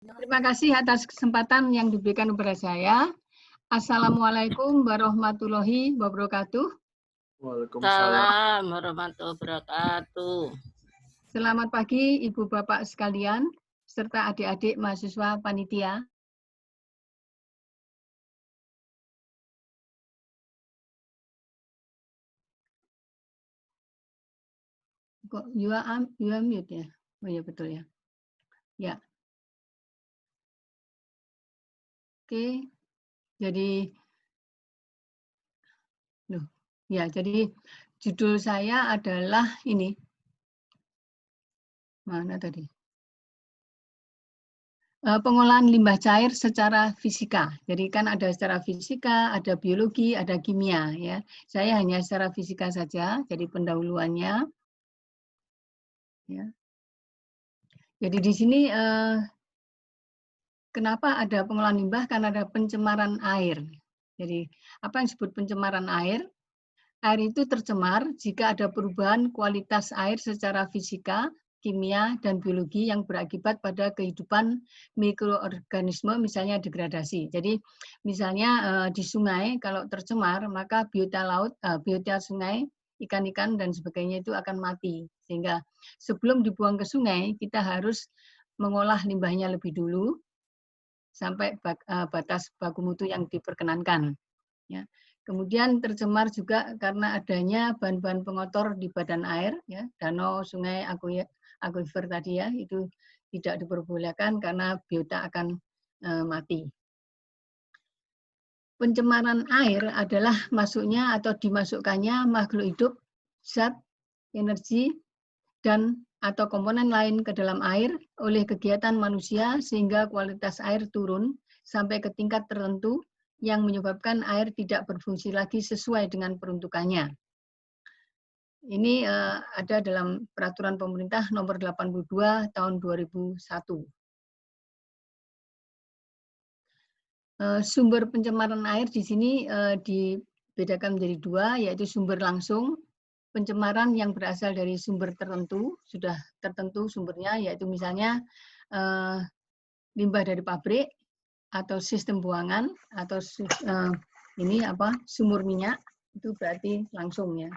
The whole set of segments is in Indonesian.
Terima kasih atas kesempatan yang diberikan kepada saya. Assalamualaikum warahmatullahi wabarakatuh. Waalaikumsalam warahmatullahi wabarakatuh. Selamat pagi Ibu Bapak sekalian, serta adik-adik mahasiswa panitia. Kok you are mute ya? Oh ya betul ya. Ya. Oke. Jadi jadi judul saya adalah ini. Mana tadi? Pengolahan limbah cair secara fisika. Jadi kan ada secara fisika, ada biologi, ada kimia ya. Saya hanya secara fisika saja, jadi pendahuluannya. Ya. Jadi di sini kenapa ada pengolahan limbah? Karena ada pencemaran air. Jadi apa yang disebut pencemaran air? Air itu tercemar jika ada perubahan kualitas air secara fisika, kimia, dan biologi yang berakibat pada kehidupan mikroorganisme, misalnya degradasi. Jadi misalnya di sungai kalau tercemar, maka biota laut, biota sungai, ikan-ikan dan sebagainya itu akan mati. Sehingga sebelum dibuang ke sungai, kita harus mengolah limbahnya lebih dulu sampai batas baku mutu yang diperkenankan. Ya. Kemudian tercemar juga karena adanya bahan-bahan pengotor di badan air, ya, danau, sungai, akuifer tadi ya, itu tidak diperbolehkan karena biota akan mati. Pencemaran air adalah masuknya atau dimasukkannya makhluk hidup, zat, energi, dan atau komponen lain ke dalam air oleh kegiatan manusia sehingga kualitas air turun sampai ke tingkat tertentu yang menyebabkan air tidak berfungsi lagi sesuai dengan peruntukannya. Ini ada dalam peraturan pemerintah nomor 82 tahun 2001. Sumber pencemaran air di sini dibedakan menjadi dua, yaitu sumber langsung, pencemaran yang berasal dari sumber tertentu, sudah tertentu sumbernya, yaitu misalnya limbah dari pabrik, atau sistem buangan, atau sumur minyak, itu berarti langsung ya.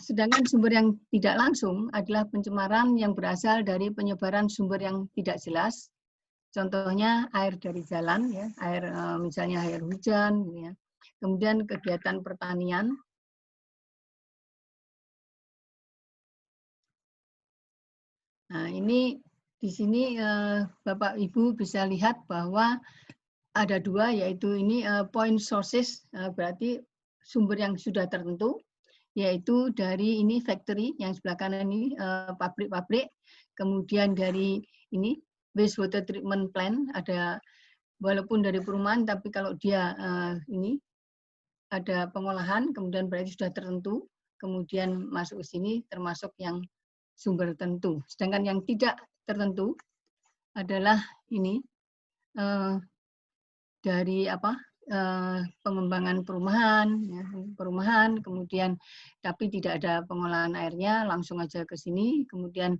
Sedangkan sumber yang tidak langsung adalah pencemaran yang berasal dari penyebaran sumber yang tidak jelas. Contohnya air dari jalan, ya, air misalnya air hujan, ya. Kemudian kegiatan pertanian. Nah ini di sini Bapak Ibu bisa lihat bahwa ada dua, yaitu ini point sources, berarti sumber yang sudah tertentu, yaitu dari ini factory yang sebelah kanan ini pabrik-pabrik, kemudian dari ini wastewater treatment plant, ada walaupun dari perumahan tapi kalau dia ini ada pengolahan, kemudian berarti sudah tertentu, kemudian masuk ke sini termasuk yang sumber tertentu. Sedangkan yang tidak tertentu adalah ini dari pengembangan perumahan, kemudian tapi tidak ada pengolahan airnya, langsung aja ke sini, kemudian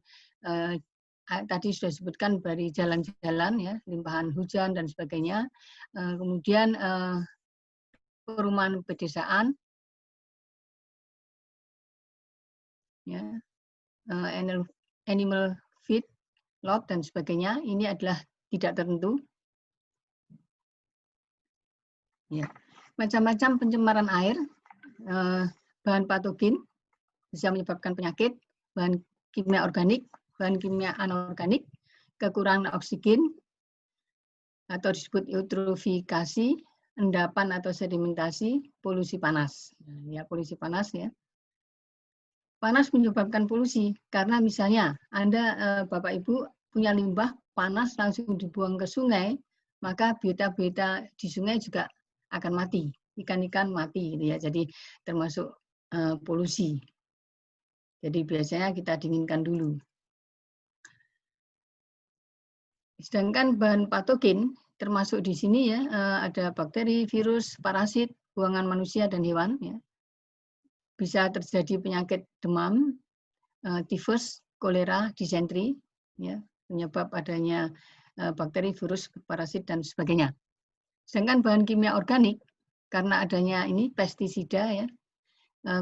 tadi sudah disebutkan dari jalan-jalan, ya, limpahan hujan dan sebagainya, kemudian perumahan pedesaan, ya, animal feed lot dan sebagainya, ini adalah tidak tertentu. Ya, macam-macam pencemaran air, bahan patogen bisa menyebabkan penyakit, bahan kimia organik, bahan kimia anorganik, kekurangan oksigen atau disebut eutrofikasi, endapan atau sedimentasi, polusi panas. Ya, polusi panas ya. Panas menyebabkan polusi karena misalnya Anda Bapak Ibu punya limbah panas langsung dibuang ke sungai, maka biota-biota di sungai juga akan mati, ikan-ikan mati gitu ya. Jadi termasuk polusi. Jadi biasanya kita dinginkan dulu. Sedangkan bahan patogen termasuk di sini ya, ada bakteri, virus, parasit, buangan manusia dan hewan ya. Bisa terjadi penyakit demam, tifus, kolera, disentri, ya, penyebab adanya bakteri, virus, parasit, dan sebagainya. Sedangkan bahan kimia organik, karena adanya ini pestisida, ya,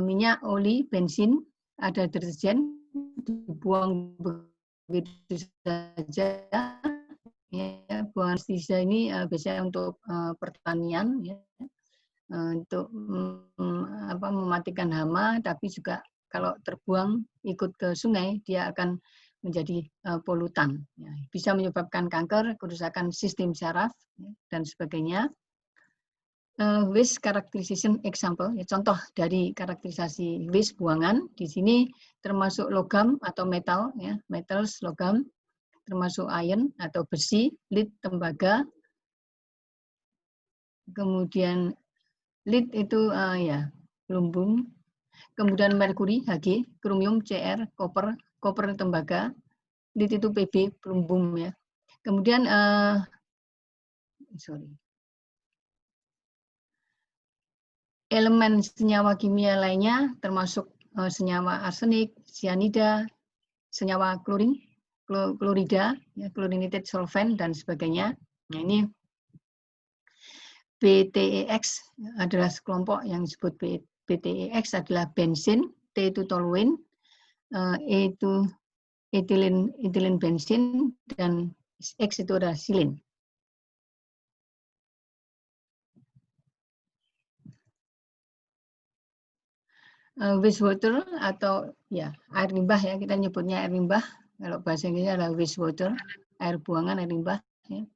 minyak, oli, bensin, ada deterjen, dibuang begitu saja. Ya, buang pestisida ini biasanya untuk pertanian, ya, untuk mematikan hama, tapi juga kalau terbuang ikut ke sungai, dia akan menjadi polutan. Ya, bisa menyebabkan kanker, kerusakan sistem saraf, ya, dan sebagainya. Waste characterization example, ya, contoh dari karakterisasi waste buangan, di sini termasuk logam atau metal, ya, metals, logam, termasuk iron atau besi, lead, tembaga, kemudian lead itu ya lumbung, kemudian merkuri Hg, kromium Cr, koper tembaga, lead itu Pb pelumbung, ya. Kemudian elemen senyawa kimia lainnya termasuk senyawa arsenik, sianida, senyawa klorin, klorida, ya, chlorinated solvent, dan sebagainya. Nah, ini BTEX adalah sekelompok yang disebut BTEX adalah bensin, T itu toluene, E itu etilen bensin, dan X itu adalah silin. Wastewater atau ya air limbah, ya, kita nyebutnya air limbah. Kalau bahasa Inggrisnya adalah wastewater, air buangan, air limbah. Ya.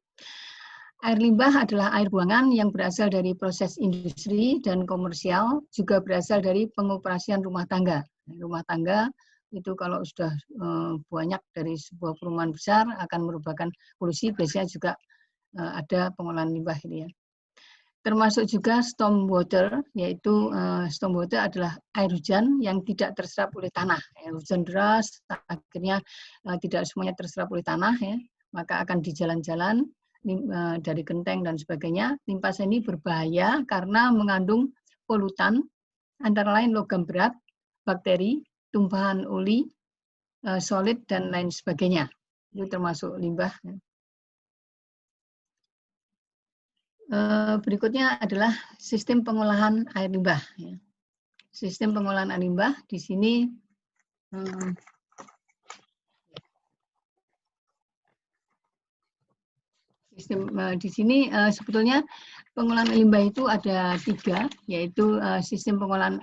Air limbah adalah air buangan yang berasal dari proses industri dan komersial, juga berasal dari pengoperasian rumah tangga. Rumah tangga itu kalau sudah banyak dari sebuah perumahan besar akan merupakan polusi, biasanya juga ada pengolahan limbah ini, ya. Termasuk juga storm water, yaitu storm water adalah air hujan yang tidak terserap oleh tanah. Air hujan deras, akhirnya tidak semuanya terserap oleh tanah, ya, maka akan di jalan-jalan dari genteng dan sebagainya. Limpasan ini berbahaya karena mengandung polutan, antara lain logam berat, bakteri, tumpahan oli, solid, dan lain sebagainya. Itu termasuk limbah. Berikutnya adalah sistem pengolahan air limbah. Sistem pengolahan air limbah di sini sebetulnya pengolahan limbah itu ada 3, yaitu sistem pengolahan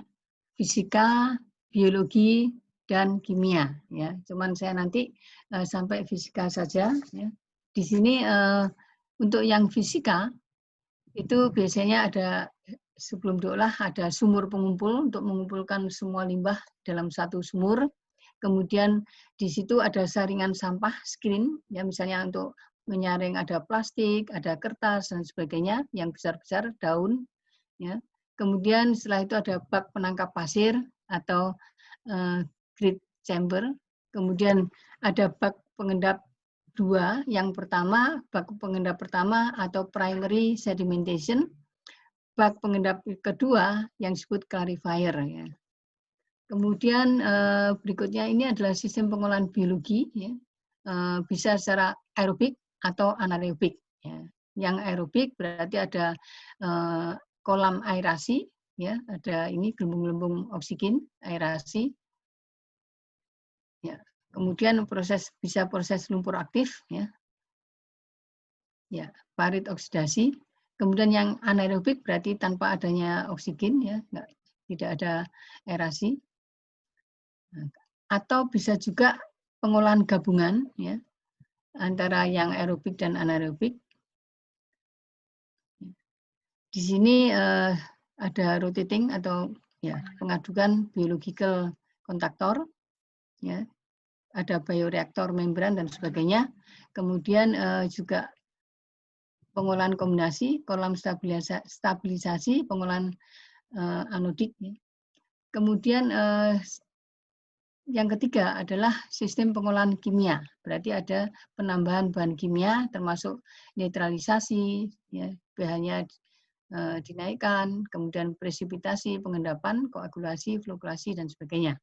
fisika, biologi, dan kimia. Ya, cuman saya nanti sampai fisika saja. Ya. Di sini untuk yang fisika itu biasanya ada sebelum diolah ada sumur pengumpul untuk mengumpulkan semua limbah dalam satu sumur. Kemudian di situ ada saringan sampah screen, ya, misalnya untuk menyaring ada plastik, ada kertas, dan sebagainya, yang besar-besar, daun. Ya. Kemudian setelah itu ada bak penangkap pasir atau grid chamber. Kemudian ada bak pengendap 2, yang pertama, bak pengendap pertama atau primary sedimentation, bak pengendap kedua yang disebut clarifier. Ya. Kemudian berikutnya ini adalah sistem pengolahan biologi, ya. Bisa secara aerobik atau anaerobik. Ya. Yang aerobik berarti ada kolam aerasi, ya, ada ini gelembung-gelembung oksigen aerasi. Ya. Kemudian bisa proses lumpur aktif, ya. Ya, parit oksidasi. Kemudian yang anaerobik berarti tanpa adanya oksigen, ya, tidak ada aerasi. Atau bisa juga pengolahan gabungan, ya, antara yang aerobik dan anaerobik. Di sini ada rotating atau ya pengadukan biological kontaktor, ya, ada bioreaktor membran dan sebagainya. Kemudian juga pengolahan kombinasi, kolam stabilisasi, pengolahan anodik. Ya. Kemudian yang ketiga adalah sistem pengolahan kimia. Berarti ada penambahan bahan kimia termasuk netralisasi, ya, pH-nya dinaikkan, kemudian presipitasi, pengendapan, koagulasi, fluktuasi, dan sebagainya.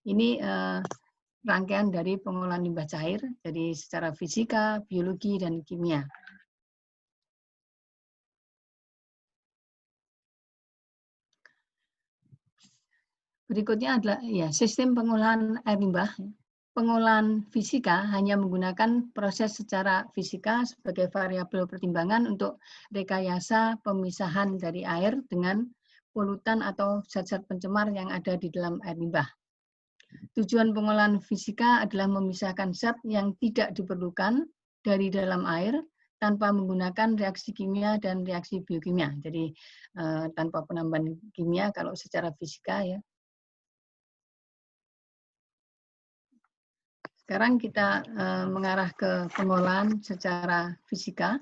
Ini rangkaian dari pengolahan limbah cair, jadi secara fisika, biologi, dan kimia. Berikutnya adalah ya, sistem pengolahan air limbah. Pengolahan fisika hanya menggunakan proses secara fisika sebagai variabel pertimbangan untuk rekayasa pemisahan dari air dengan polutan atau zat-zat pencemar yang ada di dalam air limbah. Tujuan pengolahan fisika adalah memisahkan zat yang tidak diperlukan dari dalam air tanpa menggunakan reaksi kimia dan reaksi biokimia. Jadi tanpa penambahan kimia kalau secara fisika ya. Sekarang kita mengarah ke pengolahan secara fisika.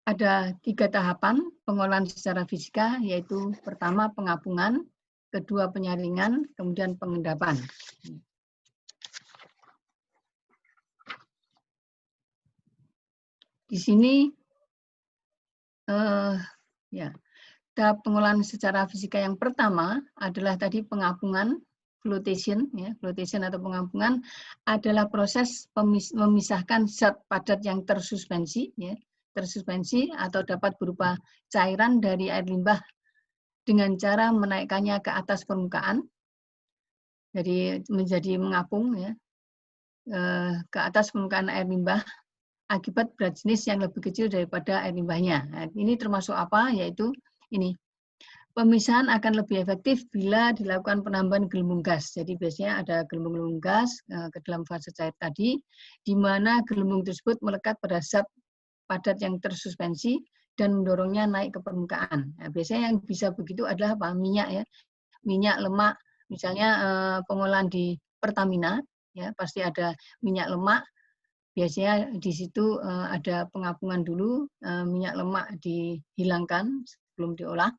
Ada 3 tahapan pengolahan secara fisika, yaitu pertama pengapungan, kedua penyaringan, kemudian pengendapan. Di sini ya, tahap pengolahan secara fisika yang pertama adalah tadi pengapungan. Flotation, ya, flotation atau pengampungan adalah proses memisahkan zat padat yang tersuspensi, ya, tersuspensi atau dapat berupa cairan dari air limbah dengan cara menaikkannya ke atas permukaan, jadi menjadi mengapung, ya, ke atas permukaan air limbah akibat berat jenis yang lebih kecil daripada air limbahnya. Nah, ini termasuk apa? Yaitu ini. Pemisahan akan lebih efektif bila dilakukan penambahan gelembung gas. Jadi biasanya ada gelembung-gelembung gas ke dalam fase cair tadi, di mana gelembung tersebut melekat pada zat padat yang tersuspensi dan mendorongnya naik ke permukaan. Nah, biasanya yang bisa begitu adalah apa? Minyak, ya, minyak, lemak. Misalnya pengolahan di Pertamina, ya, pasti ada minyak, lemak. Biasanya di situ ada pengapungan dulu, minyak, lemak dihilangkan sebelum diolah.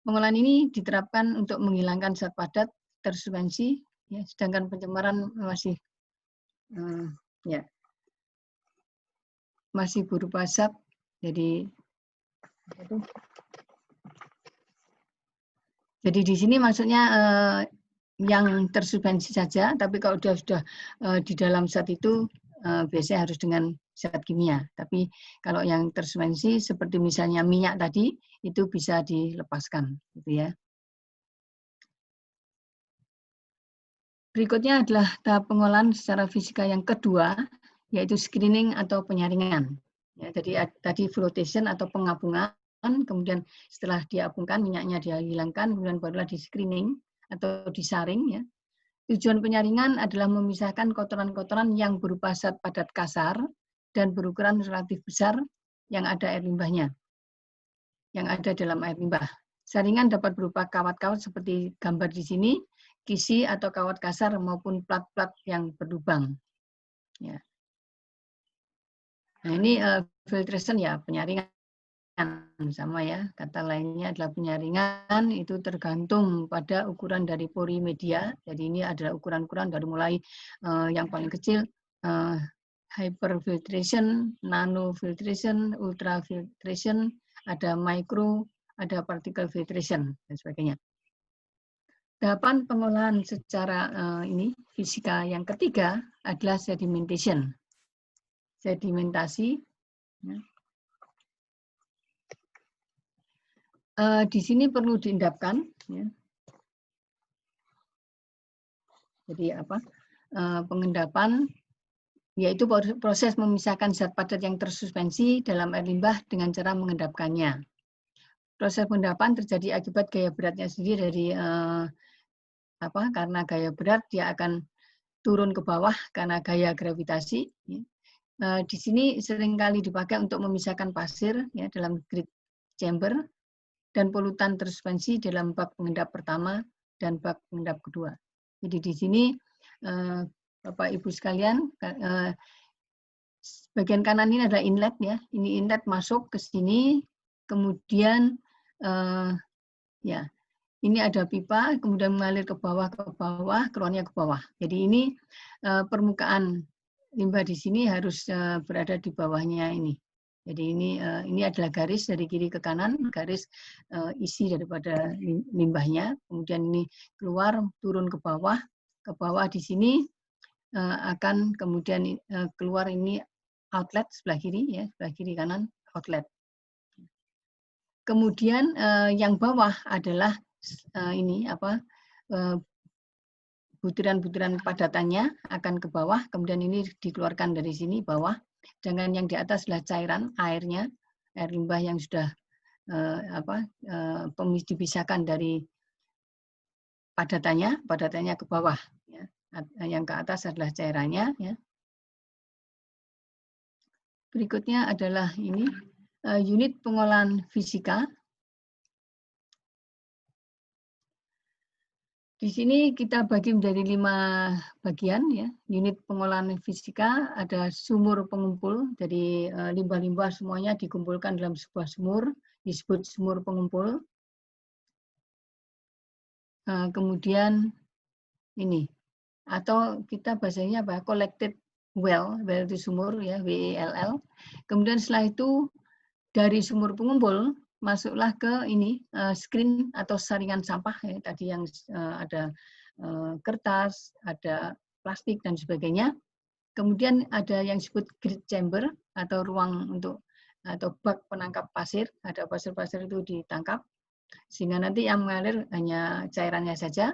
Pengolahan ini diterapkan untuk menghilangkan zat padat tersuspensi, ya, sedangkan pencemaran masih berupa zat. Jadi di sini maksudnya yang tersuspensi saja, tapi kalau sudah di dalam zat itu biasanya harus dengan zat kimia. Tapi kalau yang tersuspensi seperti misalnya minyak tadi, itu bisa dilepaskan, gitu ya. Berikutnya adalah tahap pengolahan secara fisika yang kedua, yaitu screening atau penyaringan. Ya, jadi tadi flotation atau pengapungan, kemudian setelah diapungkan minyaknya dihilangkan, kemudian barulah di screening atau disaring. Ya. Tujuan penyaringan adalah memisahkan kotoran-kotoran yang berupa zat padat kasar dan berukuran relatif besar yang ada air limbahnya, yang ada dalam air limbah. Saringan dapat berupa kawat-kawat seperti gambar di sini, kisi atau kawat kasar maupun plat-plat yang berlubang. Ya. Nah ini filtration, ya, penyaringan sama, ya. Kata lainnya adalah penyaringan itu tergantung pada ukuran dari pori media. Jadi ini adalah ukuran-ukuran dari mulai yang paling kecil hyperfiltration, nanofiltration, ultrafiltration, ada micro, ada particle filtration dan sebagainya. Tahapan pengolahan secara fisika yang ketiga adalah sedimentation. Sedimentasi. Di sini perlu diendapkan. Ya. Jadi apa? Pengendapan yaitu proses memisahkan zat padat yang tersuspensi dalam air limbah dengan cara mengendapkannya. Proses pengendapan terjadi akibat gaya beratnya sendiri dari karena gaya berat dia akan turun ke bawah karena gaya gravitasi. Ya. Di sini seringkali dipakai untuk memisahkan pasir, ya, dalam grid chamber dan polutan tersuspensi dalam bak pengendap pertama dan bak pengendap kedua. Jadi di sini Bapak Ibu sekalian, bagian kanan ini adalah inlet, ya. Ini inlet masuk ke sini, kemudian ya ini ada pipa, kemudian mengalir ke bawah, keluarnya ke bawah. Jadi ini permukaan limbah di sini harus berada di bawahnya ini. Jadi ini adalah garis dari kiri ke kanan, garis isi daripada limbahnya. Kemudian ini keluar, turun ke bawah, ke bawah di sini akan kemudian keluar ini outlet sebelah kiri ya, sebelah kiri kanan outlet. Kemudian yang bawah adalah ini apa butiran-butiran padatannya akan ke bawah, kemudian ini dikeluarkan dari sini bawah. Sedangkan yang di atas adalah cairan airnya, air limbah yang sudah dipisahkan dari padatannya ke bawah. Ya. Yang ke atas adalah cairannya. Ya. Berikutnya adalah ini unit pengolahan fisika. Di sini kita bagi menjadi 5 bagian ya. Unit pengolahan fisika ada sumur pengumpul, jadi limbah-limbah semuanya dikumpulkan dalam sebuah sumur, disebut sumur pengumpul. Kemudian ini atau kita bahasanya apa? Collected well itu sumur ya, WELL. Kemudian setelah itu dari sumur pengumpul masuklah ke ini screen atau saringan sampah ya, tadi yang ada kertas, ada plastik dan sebagainya. Kemudian ada yang disebut grid chamber atau ruang untuk atau bak penangkap pasir, ada pasir-pasir itu ditangkap sehingga nanti yang mengalir hanya cairannya saja.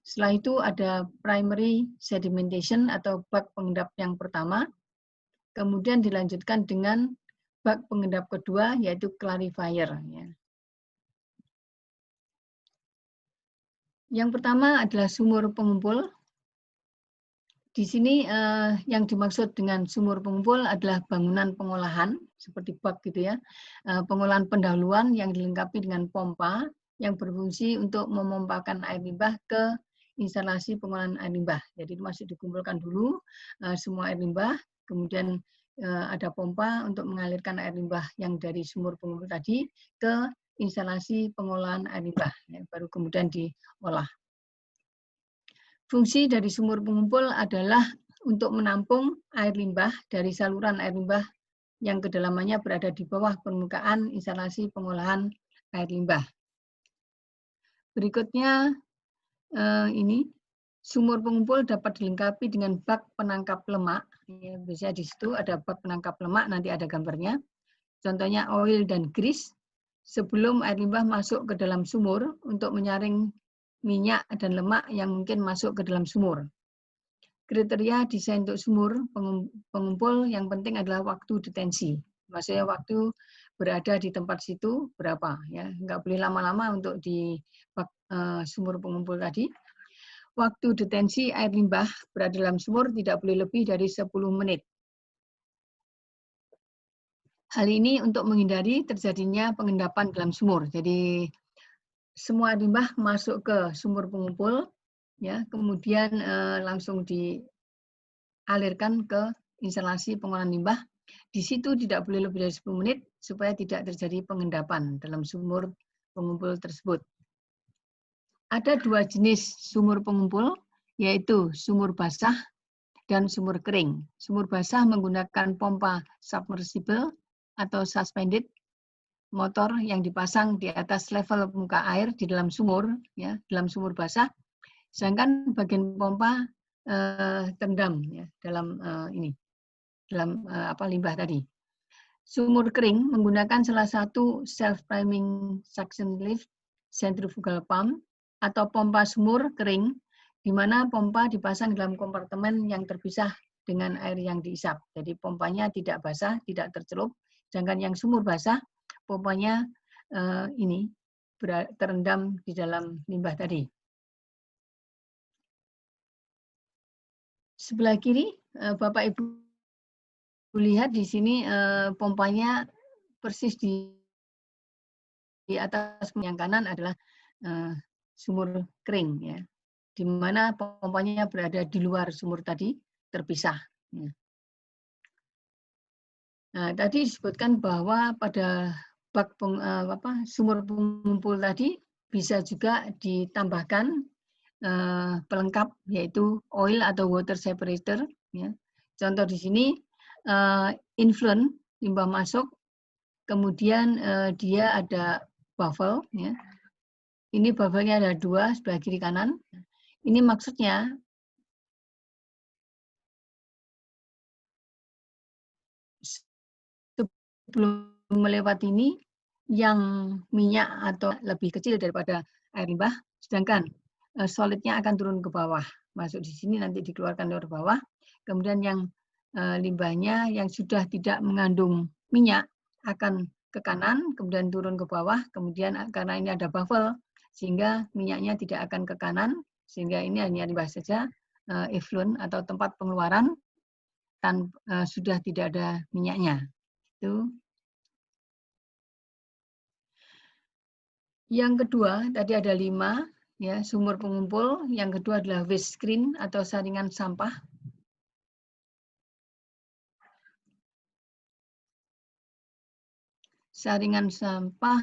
Setelah itu ada primary sedimentation atau bak pengendap yang pertama. Kemudian dilanjutkan dengan bak pengendap kedua yaitu clarifier. Yang pertama adalah sumur pengumpul. Di sini yang dimaksud dengan sumur pengumpul adalah bangunan pengolahan seperti bak gitu ya, pengolahan pendahuluan yang dilengkapi dengan pompa yang berfungsi untuk memompakan air limbah ke instalasi pengolahan air limbah. Jadi masih dikumpulkan dulu semua air limbah, kemudian ada pompa untuk mengalirkan air limbah yang dari sumur pengumpul tadi ke instalasi pengolahan air limbah, ya, baru kemudian diolah. Fungsi dari sumur pengumpul adalah untuk menampung air limbah dari saluran air limbah yang kedalamannya berada di bawah permukaan instalasi pengolahan air limbah. Berikutnya ini sumur pengumpul dapat dilengkapi dengan bak penangkap lemak. Ya, biasanya di situ ada bak penangkap lemak, nanti ada gambarnya. Contohnya oil dan grease. Sebelum air limbah masuk ke dalam sumur untuk menyaring minyak dan lemak yang mungkin masuk ke dalam sumur. Kriteria desain untuk sumur pengumpul yang penting adalah waktu detensi. Maksudnya waktu berada di tempat situ berapa, ya, nggak boleh lama-lama untuk di sumur pengumpul tadi. Waktu detensi air limbah berada dalam sumur tidak boleh lebih dari 10 menit. Hal ini untuk menghindari terjadinya pengendapan dalam sumur. Jadi semua air limbah masuk ke sumur pengumpul, ya, kemudian langsung dialirkan ke instalasi pengolahan limbah. Di situ tidak boleh lebih dari 10 menit supaya tidak terjadi pengendapan dalam sumur pengumpul tersebut. Ada 2 jenis sumur pengumpul, yaitu sumur basah dan sumur kering. Sumur basah menggunakan pompa submersible atau suspended motor yang dipasang di atas level muka air di dalam sumur, ya, dalam sumur basah. Sedangkan bagian pompa terendam ya, dalam dalam limbah tadi. Sumur kering menggunakan salah satu self-priming suction lift centrifugal pump atau pompa sumur kering, di mana pompa dipasang dalam kompartemen yang terpisah dengan air yang diisap. Jadi pompanya tidak basah, tidak tercelup. Sedangkan yang sumur basah, pompanya ini terendam di dalam limbah tadi. Sebelah kiri, Bapak Ibu lihat di sini pompanya persis di atas, yang kanan adalah sumur kering, ya, di mana pompanya berada di luar sumur tadi, terpisah. Ya. Nah, tadi disebutkan bahwa pada bak sumur pengumpul tadi bisa juga ditambahkan pelengkap yaitu oil atau water separator. Ya. Contoh di sini influent limbah masuk, kemudian dia ada baffle. Ya. Ini baffle-nya ada 2 sebelah kiri kanan. Ini maksudnya sebelum melewati ini yang minyak atau lebih kecil daripada air limbah, sedangkan solidnya akan turun ke bawah, masuk di sini nanti dikeluarkan dari bawah. Kemudian yang limbahnya yang sudah tidak mengandung minyak akan ke kanan, kemudian turun ke bawah, kemudian karena ini ada buffer sehingga minyaknya tidak akan ke kanan, sehingga ini hanya limbah saja, effluent atau tempat pengeluaran sudah tidak ada minyaknya. Itu. Yang kedua, tadi ada 5, ya, sumur pengumpul. Yang kedua adalah waste screen atau saringan sampah. Saringan sampah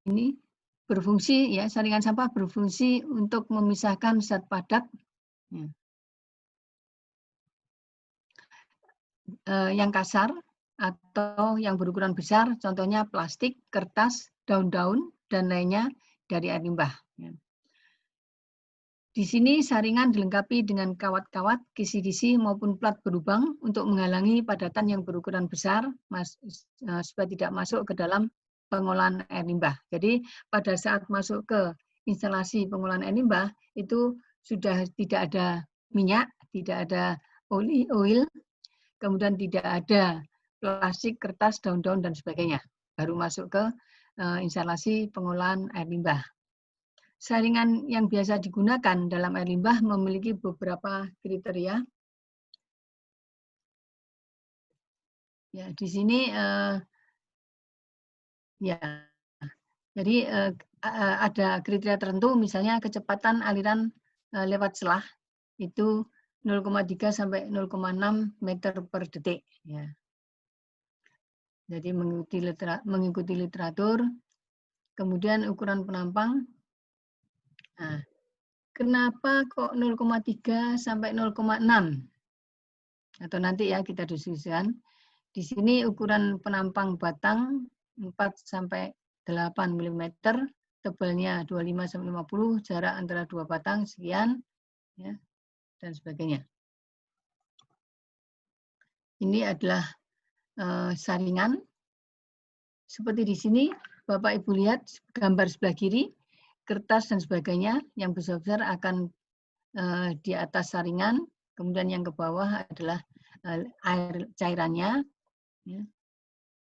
ini berfungsi, ya, saringan sampah berfungsi untuk memisahkan zat padat. Ya. Yang kasar atau yang berukuran besar, contohnya plastik, kertas, daun-daun, dan lainnya dari air limbah. Di sini saringan dilengkapi dengan kawat-kawat, kisi-kisi maupun plat berlubang untuk menghalangi padatan yang berukuran besar supaya tidak masuk ke dalam pengolahan air limbah. Jadi pada saat masuk ke instalasi pengolahan air limbah itu sudah tidak ada minyak, tidak ada oil, kemudian tidak ada plastik, kertas, daun-daun, dan sebagainya. Baru masuk ke instalasi pengolahan air limbah. Saringan yang biasa digunakan dalam air limbah memiliki beberapa kriteria. Ya, di sini ya. Jadi ada kriteria tertentu, misalnya kecepatan aliran lewat selah itu 0,3 sampai 0,6 meter per detik. Ya. Jadi mengikuti literatur. Kemudian ukuran penampang. Nah, kenapa kok 0,3 sampai 0,6? Atau nanti ya kita diskusikan. Di sini ukuran penampang batang 4 sampai 8 mm, tebalnya 25 sampai 50, jarak antara dua batang sekian, ya, dan sebagainya. Ini adalah saringan. Seperti di sini, Bapak Ibu lihat gambar sebelah kiri, kertas dan sebagainya yang besar-besar akan di atas saringan, kemudian yang ke bawah adalah air cairannya. Ya.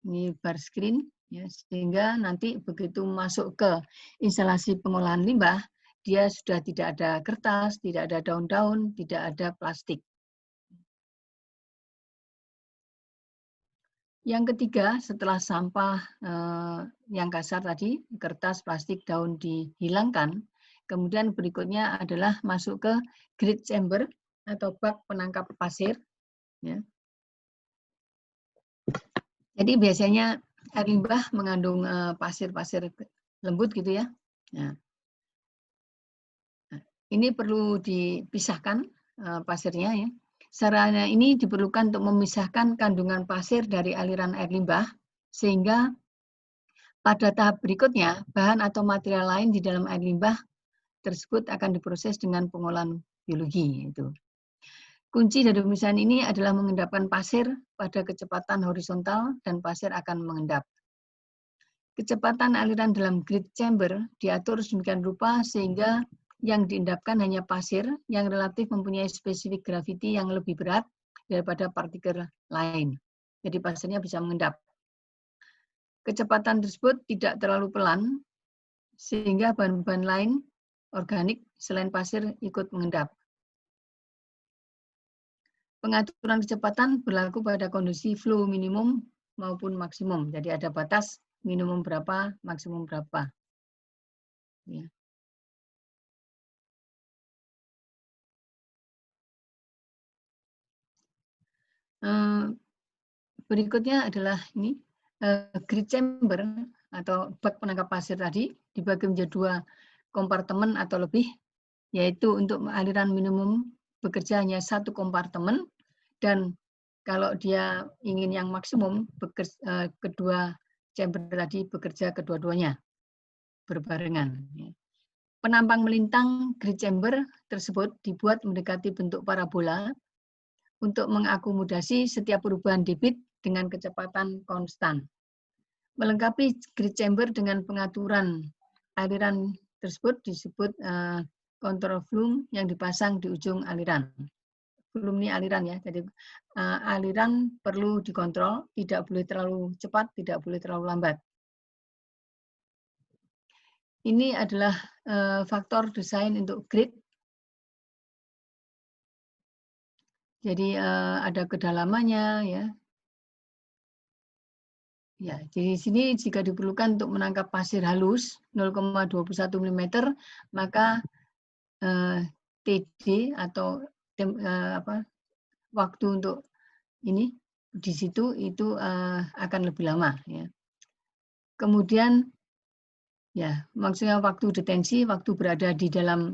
Ini bar screen, ya, sehingga nanti begitu masuk ke instalasi pengolahan limbah, dia sudah tidak ada kertas, tidak ada daun-daun, tidak ada plastik. Yang ketiga, setelah sampah yang kasar tadi, kertas, plastik, daun dihilangkan, kemudian berikutnya adalah masuk ke grid chamber atau bak penangkap pasir. Ya. Jadi biasanya air limbah mengandung pasir-pasir lembut gitu ya. Nah, ini perlu dipisahkan pasirnya ya. Sarana ini diperlukan untuk memisahkan kandungan pasir dari aliran air limbah sehingga pada tahap berikutnya bahan atau material lain di dalam air limbah tersebut akan diproses dengan pengolahan biologi itu. Kunci dari pemisahan ini adalah mengendapkan pasir pada kecepatan horizontal dan pasir akan mengendap. Kecepatan aliran dalam grid chamber diatur sedemikian rupa sehingga yang diendapkan hanya pasir yang relatif mempunyai spesifik graviti yang lebih berat daripada partikel lain. Jadi pasirnya bisa mengendap. Kecepatan tersebut tidak terlalu pelan sehingga bahan-bahan lain organik selain pasir ikut mengendap. Pengaturan kecepatan berlaku pada kondisi flow minimum maupun maksimum. Jadi ada batas minimum berapa, maksimum berapa. Ya. Berikutnya adalah ini grid chamber atau bak penangkap pasir tadi dibagi menjadi 2 kompartemen atau lebih, yaitu untuk aliran minimum bekerja hanya 1 kompartemen dan kalau dia ingin yang maksimum kedua chamber tadi bekerja kedua-duanya berbarengan. Penampang melintang grid chamber tersebut dibuat mendekati bentuk parabola untuk mengakomodasi setiap perubahan debit dengan kecepatan konstan. Melengkapi grid chamber dengan pengaturan aliran tersebut disebut control flume yang dipasang di ujung aliran. Flume ini aliran ya, jadi aliran perlu dikontrol, tidak boleh terlalu cepat, tidak boleh terlalu lambat. Ini adalah faktor desain untuk grid. Jadi ada kedalamannya ya. Ya, jadi di sini jika diperlukan untuk menangkap pasir halus 0,21 mm, maka TD atau waktu untuk ini di situ itu akan lebih lama ya. Kemudian ya, maksudnya waktu detensi, waktu berada di dalam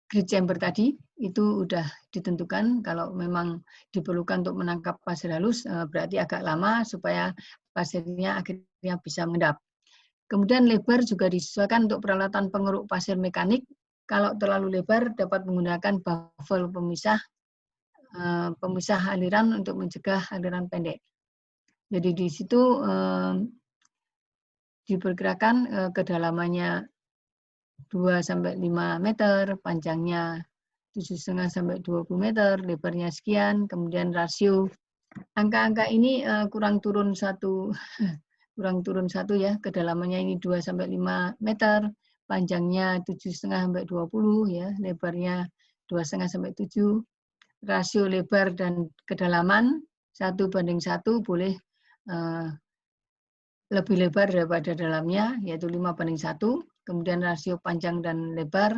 grid chamber tadi itu udah ditentukan. Kalau memang diperlukan untuk menangkap pasir halus berarti agak lama supaya pasirnya akhirnya bisa mengendap. Kemudian lebar juga disesuaikan untuk peralatan pengeruk pasir mekanik. Kalau terlalu lebar dapat menggunakan baffle pemisah aliran untuk mencegah aliran pendek. Jadi di situ diperkirakan kedalamannya 2-5 meter, panjangnya 7,5 sampai 20 meter, lebarnya sekian, kemudian rasio. Angka-angka ini kurang turun satu ya, kedalamannya ini 2-5 meter, panjangnya 7,5 sampai 20 ya, lebarnya 2,5 sampai 7. Rasio lebar dan kedalaman 1:1 boleh lebih lebar daripada dalamnya, yaitu 5:1. Kemudian rasio panjang dan lebar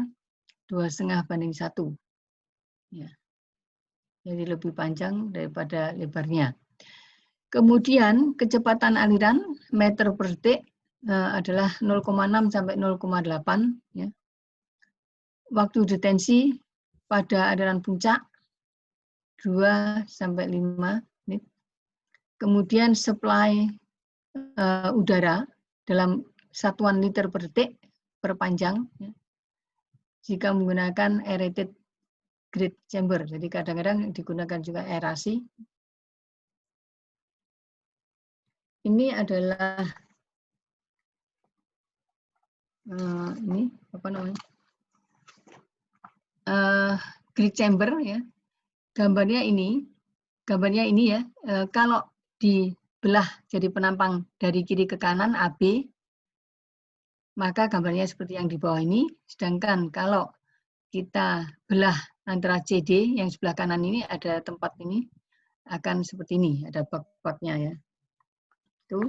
2,5:1. Ya. Jadi lebih panjang daripada lebarnya. Kemudian kecepatan aliran meter per detik adalah 0,6 sampai 0,8. Ya. Waktu detensi pada aliran puncak 2-5 menit. Kemudian supply udara dalam satuan liter per detik per panjang. Ya. Jika menggunakan aerated grid chamber, jadi kadang-kadang digunakan juga aerasi. Ini adalah ini apa namanya grid chamber ya. Gambarnya ini ya. Kalau dibelah jadi penampang dari kiri ke kanan AB, maka gambarnya seperti yang di bawah ini. Sedangkan kalau kita belah antara CD yang sebelah kanan ini ada tempat ini akan seperti ini, ada bak-baknya ya. Itu.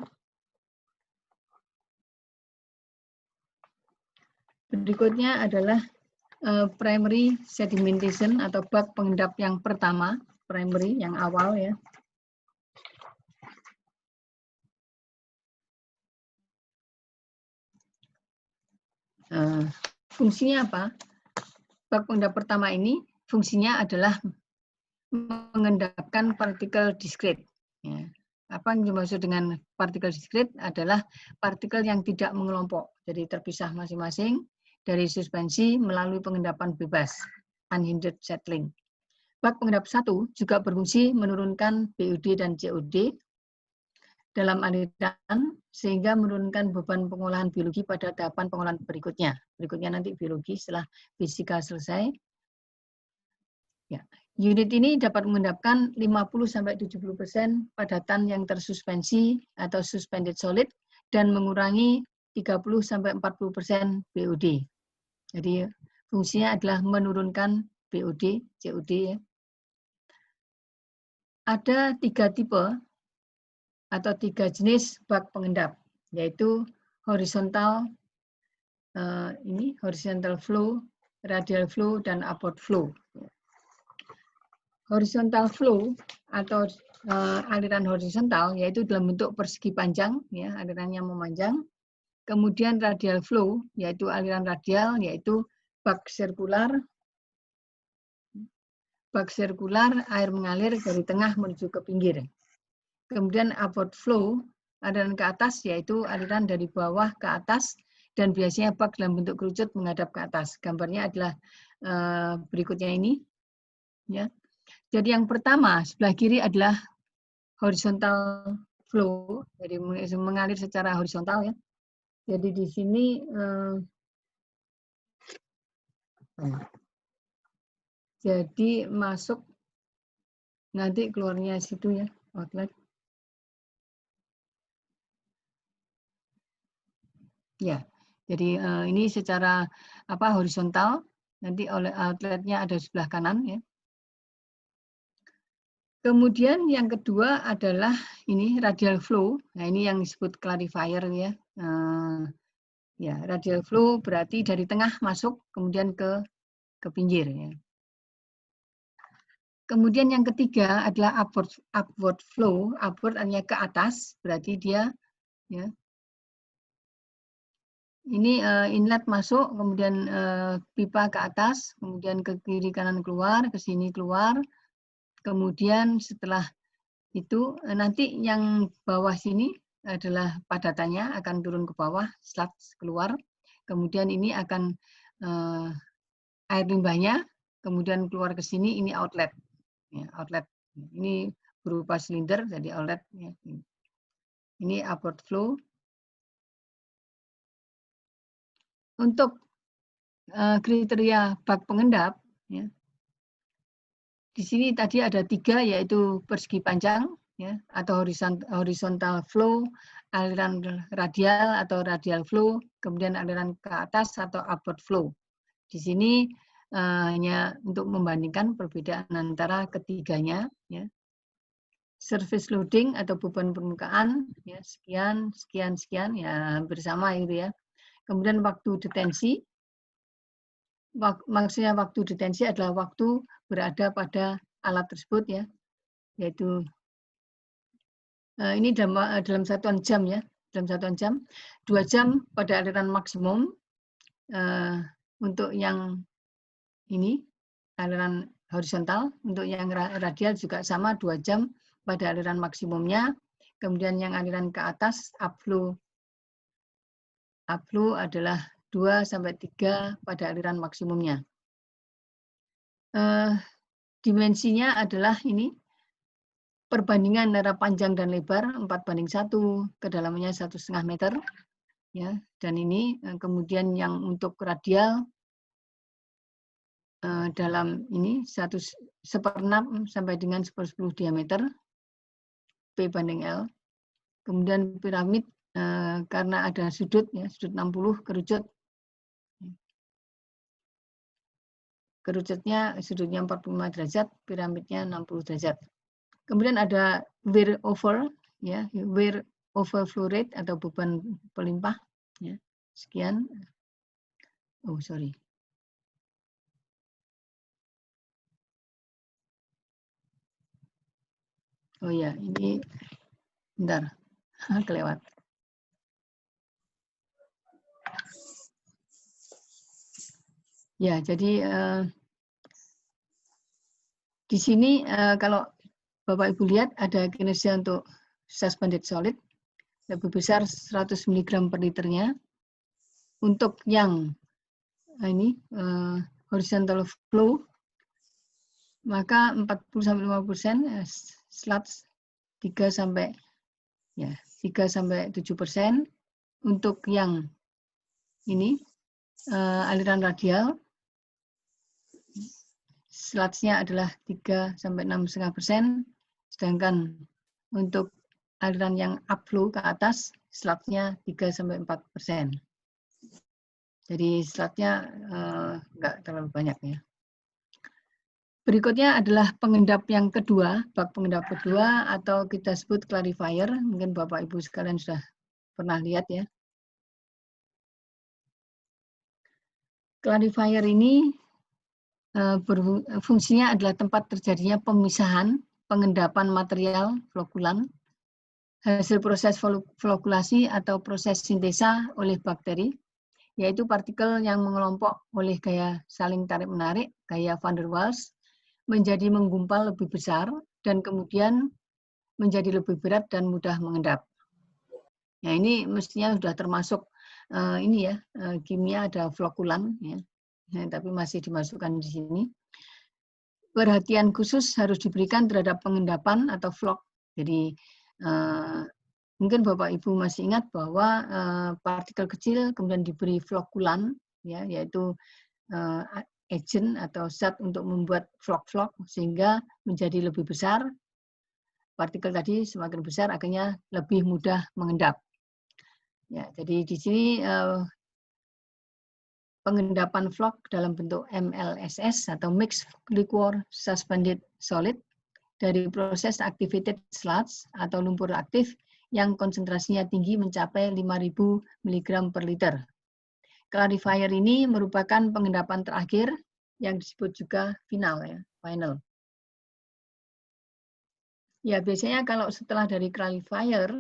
Berikutnya adalah primary sedimentation atau bak pengendap yang pertama, primary yang awal ya. Fungsinya apa? Bak pengendap pertama ini fungsinya adalah mengendapkan partikel diskret. Ya. Apa yang dimaksud dengan partikel diskret adalah partikel yang tidak mengelompok, jadi terpisah masing-masing dari suspensi melalui pengendapan bebas, unhindered settling. Bak pengendap 1 juga berfungsi menurunkan BOD dan COD dalam aliran sehingga menurunkan beban pengolahan biologi pada tahapan pengolahan berikutnya. Berikutnya nanti biologi setelah fisika selesai. Ya. Unit ini dapat mengendapkan 50-70% padatan yang tersuspensi atau suspended solid dan mengurangi 30-40% BOD. Jadi fungsinya adalah menurunkan BOD, COD. Ya. Ada 3 tipe atau 3 jenis bak pengendap, yaitu horizontal horizontal flow, radial flow, dan upward flow. Horizontal flow atau aliran horizontal yaitu dalam bentuk persegi panjang, ya, alirannya memanjang. Kemudian radial flow yaitu aliran radial, yaitu bak sirkular air mengalir dari tengah menuju ke pinggir. Kemudian upward flow aliran ke atas yaitu aliran dari bawah ke atas dan biasanya bak dalam bentuk kerucut menghadap ke atas. Gambarnya adalah berikutnya ini, ya. Jadi yang pertama, sebelah kiri adalah horizontal flow, jadi mengalir secara horizontal ya. Jadi di sini jadi masuk nanti keluarnya situ ya, outlet. Ya, jadi ini secara horizontal, nanti oleh outletnya ada di sebelah kanan ya. Kemudian yang kedua adalah ini radial flow. Nah ini yang disebut clarifier ya. Ya radial flow berarti dari tengah masuk kemudian ke pinggir ya. Kemudian yang ketiga adalah upward flow. Upward artinya ke atas, berarti dia ya. Ini inlet masuk, kemudian pipa ke atas, kemudian ke kiri kanan keluar, ke sini keluar. Kemudian setelah itu nanti yang bawah sini adalah padatannya akan turun ke bawah, sludge keluar. Kemudian ini akan air limbahnya, kemudian keluar ke sini, ini outlet. Ya, outlet. Ini berupa silinder, jadi outlet. Ya. Ini upward flow. Untuk kriteria bak pengendap, ya, di sini tadi ada 3 yaitu persegi panjang ya, atau horizontal flow, aliran radial atau radial flow, kemudian aliran ke atas atau upward flow. Di sini hanya untuk membandingkan perbedaan antara ketiganya ya. Surface loading atau beban permukaan ya, sekian ya hampir sama gitu ya. Kemudian waktu detensi, maksudnya waktu detensi adalah waktu berada pada alat tersebut ya, yaitu ini dalam satuan jam ya, dalam satuan jam, 2 jam pada aliran maksimum. Untuk yang ini aliran horizontal, untuk yang radial juga sama 2 jam pada aliran maksimumnya. Kemudian yang aliran ke atas upflow adalah 2-3 pada aliran maksimumnya. Dimensinya adalah ini perbandingan antara panjang dan lebar 4:1, kedalamannya 1,5 meter ya. Dan ini kemudian yang untuk radial dalam ini 1/6 sampai dengan 1/10 diameter P/L. Kemudian piramid karena ada sudut ya, sudut 60 kerucut. Kerucutnya sudutnya 45 derajat, piramidnya 60 derajat. Kemudian ada wear over ya, wear over flow rate atau beban pelimpah ya. Sekian. Oh, sorry. Oh ya, ini bentar. Kelewat. Ya, jadi di sini kalau Bapak Ibu lihat ada kinerja untuk suspended solid lebih besar 100 mg per liternya. Untuk yang ini horizontal flow maka 40-50% sludge 3-7%. Untuk yang ini aliran radial sludge-nya adalah 3-6,5%, sedangkan untuk aliran yang upflow ke atas sludge-nya 3-4%. Jadi sludge-nya enggak terlalu banyak ya. Berikutnya adalah pengendap yang kedua, bak pengendap kedua atau kita sebut clarifier. Mungkin Bapak Ibu sekalian sudah pernah lihat ya. Clarifier ini fungsinya adalah tempat terjadinya pemisahan pengendapan material flokulan hasil proses flokulasi atau proses sintesa oleh bakteri, yaitu partikel yang mengelompok oleh gaya saling tarik-menarik, gaya van der Waals, menjadi menggumpal lebih besar dan kemudian menjadi lebih berat dan mudah mengendap. Nah ini mestinya sudah termasuk ini ya, kimia ada flokulan ya. Nah, tapi masih dimasukkan di sini. perhatian khusus harus diberikan terhadap pengendapan atau vlog. Jadi mungkin Bapak Ibu masih ingat bahwa partikel kecil kemudian diberi flokulan, ya, yaitu agent atau zat untuk membuat vlog-vlog sehingga menjadi lebih besar. Partikel tadi semakin besar akhirnya lebih mudah mengendap. Ya, jadi di sini pengendapan vlog dalam bentuk MLSS atau Mixed Liquor Suspended Solid dari proses activated sludge atau lumpur aktif yang konsentrasinya tinggi mencapai 5.000 mg per liter. Clarifier ini merupakan pengendapan terakhir yang disebut juga final, ya, final. Ya, biasanya kalau setelah dari clarifier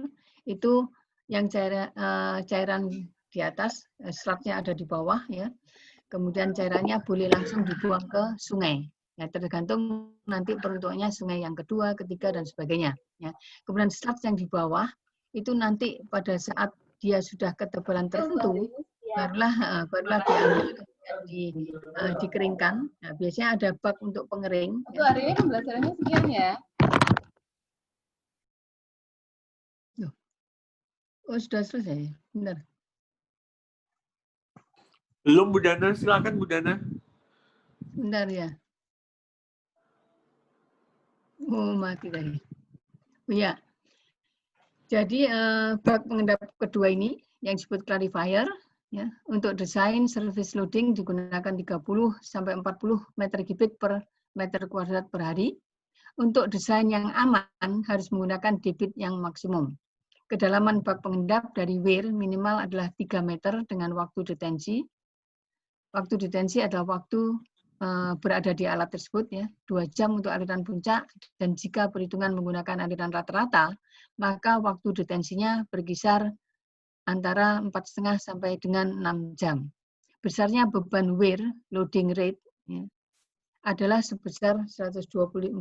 itu yang cairan di atas, sludge-nya ada di bawah, ya. Kemudian cairannya boleh langsung dibuang ke sungai. Ya, tergantung nanti peruntukannya sungai yang kedua, ketiga, dan sebagainya. Ya. Kemudian sludge yang di bawah itu nanti pada saat dia sudah ketebalan tertentu, barulah diambil kemudian dikeringkan. Nah, biasanya ada bak untuk pengering. Itu hari ini pembelajarannya sekian ya. Oh, sudah selesai. Benar. Belum, Bu Dana. Silakan, Bu Dana. Bentar ya. Oh, mati tadi. Oh, ya. Jadi bak pengendap kedua ini yang disebut clarifier, ya, untuk desain surface loading digunakan 30 sampai 40 meter kubik per meter kuadrat per hari. Untuk desain yang aman harus menggunakan debit yang maksimum. Kedalaman bak pengendap dari weir minimal adalah 3 meter dengan waktu detensi. Waktu detensi adalah waktu berada di alat tersebut, ya, 2 jam untuk aliran puncak, dan jika perhitungan menggunakan aliran rata-rata, maka waktu detensinya berkisar antara 4,5 sampai dengan 6 jam. Besarnya beban weir, loading rate, ya, adalah sebesar 124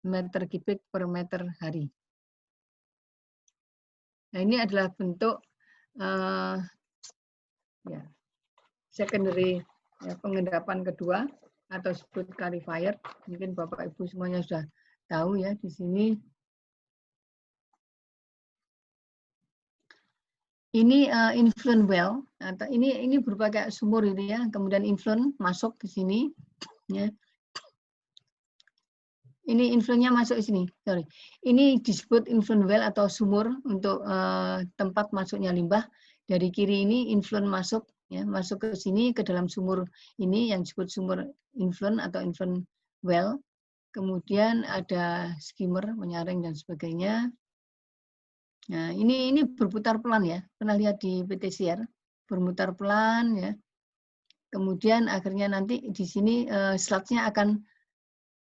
meter kubik per meter hari. Nah, ini adalah bentuk ya, secondary, ya, pengendapan kedua atau disebut clarifier. Mungkin Bapak Ibu semuanya sudah tahu, ya, di sini. Ini influent well. Atau ini berupa kayak sumur ini, ya. Kemudian influent masuk ke sini, ya. Ini influentnya masuk ke sini. Sorry. Ini disebut influent well atau sumur untuk tempat masuknya limbah. Dari kiri ini influent masuk, ya, masuk ke sini ke dalam sumur ini yang disebut sumur influent atau influent well. Kemudian ada skimmer menyaring dan sebagainya. Nah, ini berputar pelan, ya. Pernah lihat di PTCR, berputar pelan, ya. Kemudian akhirnya nanti di sini sludge-nya akan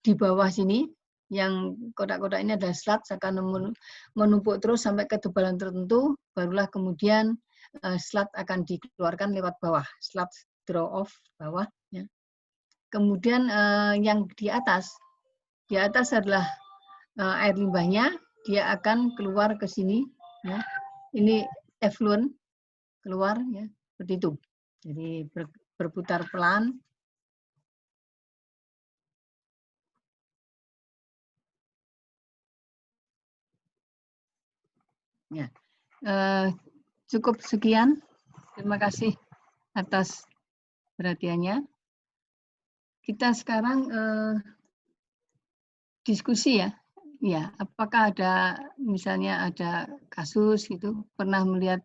di bawah sini, yang kotak-kotak ini adalah sludge, akan menumpuk terus sampai ketebalan tertentu, barulah kemudian sludge akan dikeluarkan lewat bawah, sludge draw off bawah, ya. Kemudian yang di atas adalah air limbahnya, dia akan keluar ke sini, ya. Ini effluent keluar, ya, seperti itu. Jadi berputar pelan. Ya, cukup sekian. Terima kasih atas perhatiannya. Kita sekarang diskusi, ya. Ya, apakah ada misalnya ada kasus gitu, pernah melihat,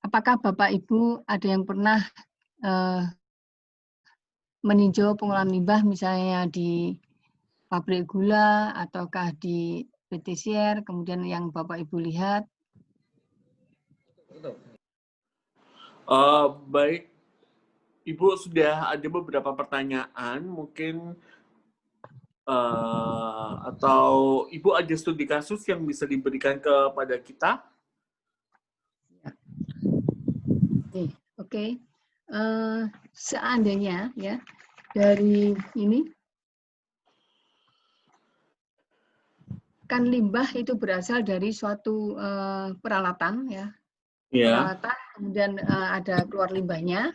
apakah Bapak Ibu ada yang pernah meninjau pengolahan limbah misalnya di pabrik gula ataukah di PTCR, kemudian yang Bapak Ibu lihat? Baik, Ibu, sudah ada beberapa pertanyaan, mungkin atau Ibu ada studi kasus yang bisa diberikan kepada kita? Oke. Seandainya, ya, dari ini kan limbah itu berasal dari suatu peralatan, ya. Peralatan, kemudian ada keluar limbahnya.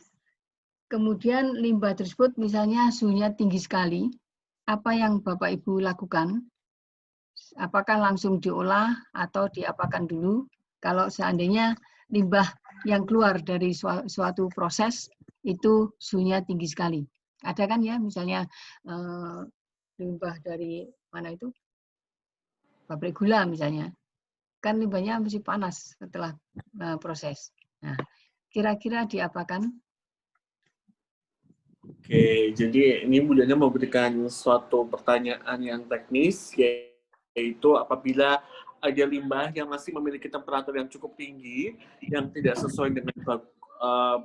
Kemudian limbah tersebut misalnya suhunya tinggi sekali, apa yang Bapak Ibu lakukan? Apakah langsung diolah atau diapakan dulu? Kalau seandainya limbah yang keluar dari suatu proses itu suhunya tinggi sekali. Ada kan ya, misalnya limbah dari mana itu? Pabrik gula misalnya. Kan limbahnya mesti panas setelah proses. Nah, kira-kira diapakan? Oke, jadi ini Bu Dana mau berikan suatu pertanyaan yang teknis, yaitu apabila ada limbah yang masih memiliki temperatur yang cukup tinggi, yang tidak sesuai dengan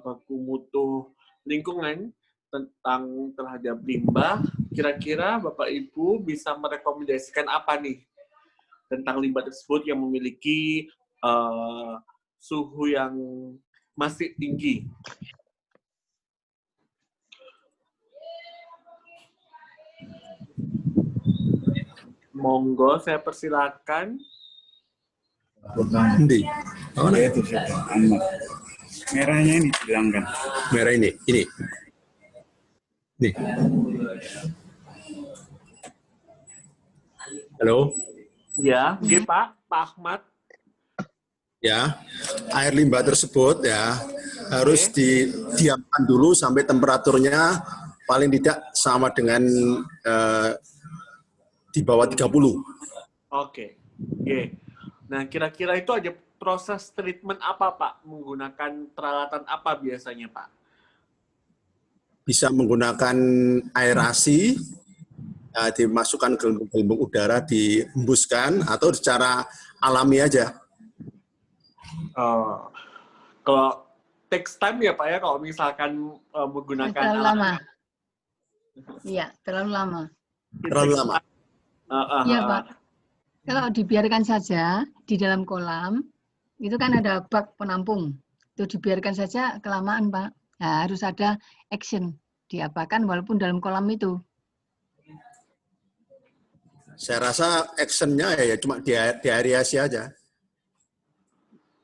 baku mutu lingkungan terhadap limbah, kira-kira Bapak Ibu bisa merekomendasikan apa nih tentang limbah tersebut yang memiliki suhu yang masih tinggi? Monggo, saya persilakan. Nanti. Oh, nah. Itu merahnya ini bilangkan. Merah ini. Nih. Halo. Ya, Pak Ahmad. Ya, air limbah tersebut ya harus didiamkan dulu sampai temperaturnya paling tidak sama dengan di bawah 30. Oke. Nah, kira-kira itu ada proses treatment apa, Pak? Menggunakan peralatan apa biasanya, Pak? Bisa menggunakan aerasi, dimasukkan gelembung-gelembung udara, dihembuskan, atau secara alami aja. Kalau takes time ya, Pak ya, kalau misalkan menggunakan terlalu lama. Iya, terlalu lama. Terlalu lama. Iya, Pak. Kalau dibiarkan saja di dalam kolam, itu kan ada bak penampung. Itu dibiarkan saja kelamaan, Pak. Nah, harus ada action. Diapakan walaupun dalam kolam itu. Saya rasa actionnya ya cuma diaerasi aja.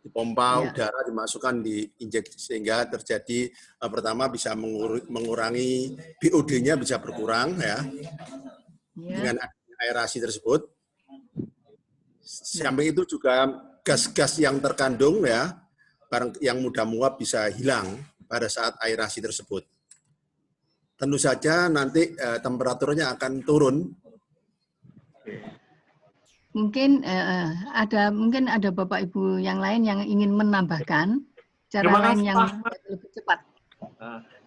Dipompa udara, dimasukkan, diinjeksi sehingga terjadi pertama bisa mengurangi BOD-nya bisa berkurang ya. Dengan aerasi tersebut. Samping itu juga gas-gas yang terkandung ya, yang mudah menguap bisa hilang pada saat aerasi tersebut. Tentu saja nanti temperaturnya akan turun. Mungkin ada Bapak Ibu yang lain yang ingin menambahkan cara lain yang lebih cepat.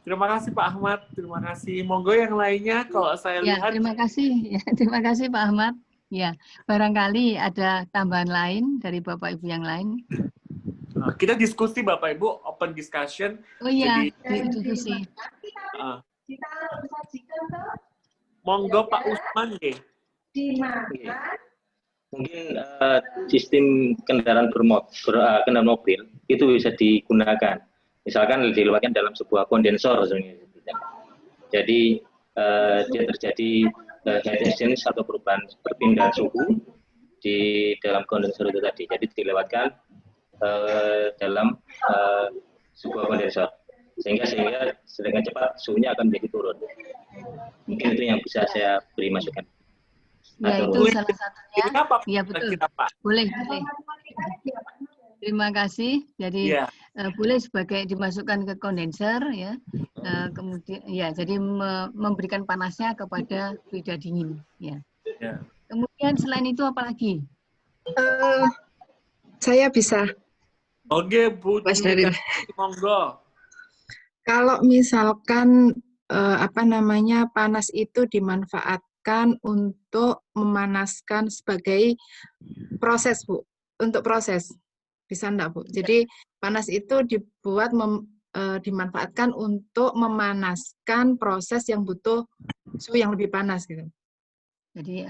Terima kasih Pak Ahmad, terima kasih. Monggo yang lainnya kalau saya lihat. Terima kasih, terima kasih Pak Ahmad. Ya, barangkali ada tambahan lain dari Bapak Ibu yang lain. Kita diskusi Bapak Ibu, open discussion. Oh iya, diskusi. Monggo Pak Usman deh. Mungkin sistem kendaraan mobil itu bisa digunakan. Misalkan dilewatkan dalam sebuah kondensor. Jadi dia terjadi heat exchange atau perubahan perpindahan suhu di dalam kondensor itu tadi. Jadi dilewatkan dalam sebuah kondensor sehingga dengan cepat suhunya akan menjadi turun. Mungkin itu yang bisa saya beri masukan. Ya, itu salah satunya. Iya, betul. Boleh. Terima kasih. Jadi boleh sebagai dimasukkan ke kondenser ya. Kemudian ya, jadi memberikan panasnya kepada fluida dingin ya. Kemudian selain itu apa lagi? Saya bisa. Oke, Bu. Monggo. Kalau misalkan panas itu dimanfaatkan untuk memanaskan sebagai proses, Bu. Untuk proses. Bisa enggak, Bu? Jadi panas itu dimanfaatkan untuk memanaskan proses yang butuh suhu yang lebih panas gitu. Jadi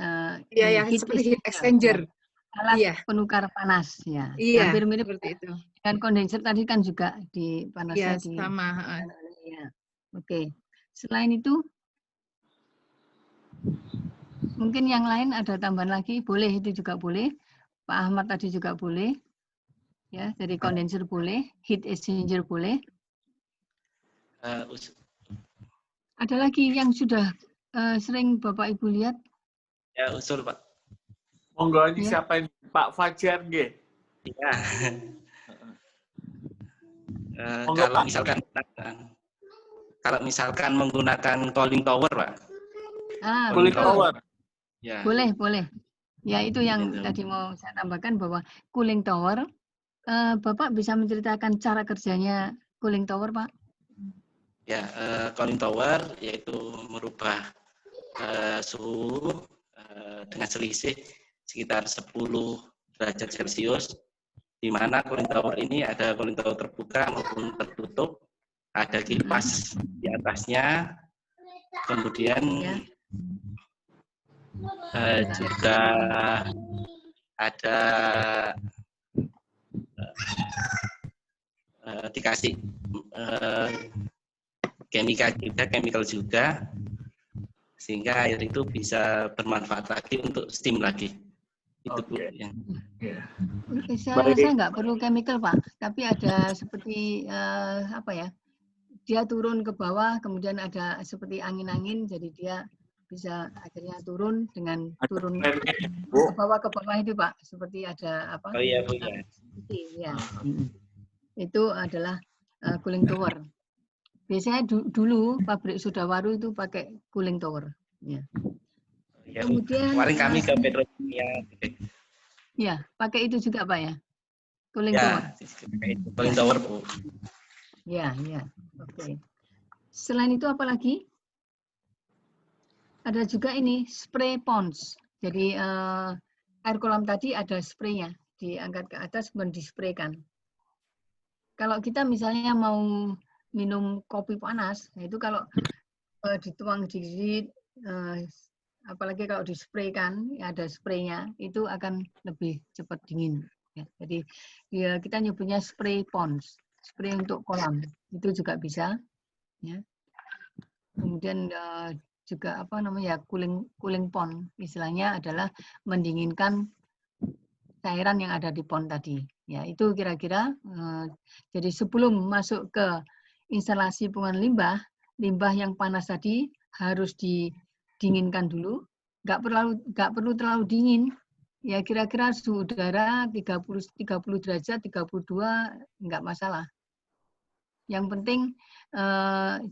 yang seperti heat exchanger. Alat penukar panas ya. Iya, hampir mirip seperti itu. Dan kondenser tadi kan juga panasnya sama. Ya. Oke. Selain itu mungkin yang lain ada tambahan lagi, boleh, itu juga boleh. Pak Ahmad tadi juga boleh. Ya, jadi kondenser boleh, heat exchanger boleh. Ada lagi yang sudah sering Bapak Ibu lihat. Ya, usul Pak. Monggo ini Ya. siapa ini? Pak Fajar nggih. Ya. Monggo, Kalau Pak. misalkan menggunakan cooling tower, Pak. Cooling Betul. tower. Ya. Boleh. Ya, itu yang Gitu. tadi mau saya tambahkan bahwa cooling tower, Bapak bisa menceritakan cara kerjanya cooling tower, Pak? Ya, cooling tower yaitu merubah suhu dengan selisih sekitar 10 derajat Celcius, di mana cooling tower ini ada cooling tower terbuka maupun tertutup, ada kipas di atasnya, kemudian juga ada dikasih chemical juga, sehingga air itu bisa bermanfaat lagi untuk steam lagi. Itu Bu. Saya rasa nggak perlu chemical, Pak, tapi ada seperti apa ya? Dia turun ke bawah, kemudian ada seperti angin-angin, jadi dia bisa akhirnya turun dengan turun ke bawah itu, Pak, seperti ada apa? Oh iya Bu ya. Ya. Itu adalah cooling tower. Biasanya dulu pabrik soda waru itu pakai cooling tower. Ya. Ya, Kemudian kemarin kami ke Petrokimia. Ya, pakai itu juga Pak ya? Cooling Ya, tower. cooling tower Bu. Ya. Oke. Selain itu apa lagi? Ada juga ini spray ponds. Jadi air kolam tadi ada spraynya, diangkat ke atas kemudian dispraykan. Kalau kita misalnya mau minum kopi panas, nah itu kalau dituang di apalagi kalau dispraykan, ada spraynya, itu akan lebih cepat dingin. Ya, jadi ya, kita nyebutnya spray ponds, spray untuk kolam, itu juga bisa. Ya. Kemudian juga apa namanya cooling pond, istilahnya adalah mendinginkan cairan yang ada di pond tadi. Ya, itu kira-kira jadi sebelum masuk ke instalasi pengelolaan limbah yang panas tadi harus didinginkan dulu. Nggak perlu terlalu dingin. Ya, kira-kira suhu udara 30 derajat, 32 nggak masalah. Yang penting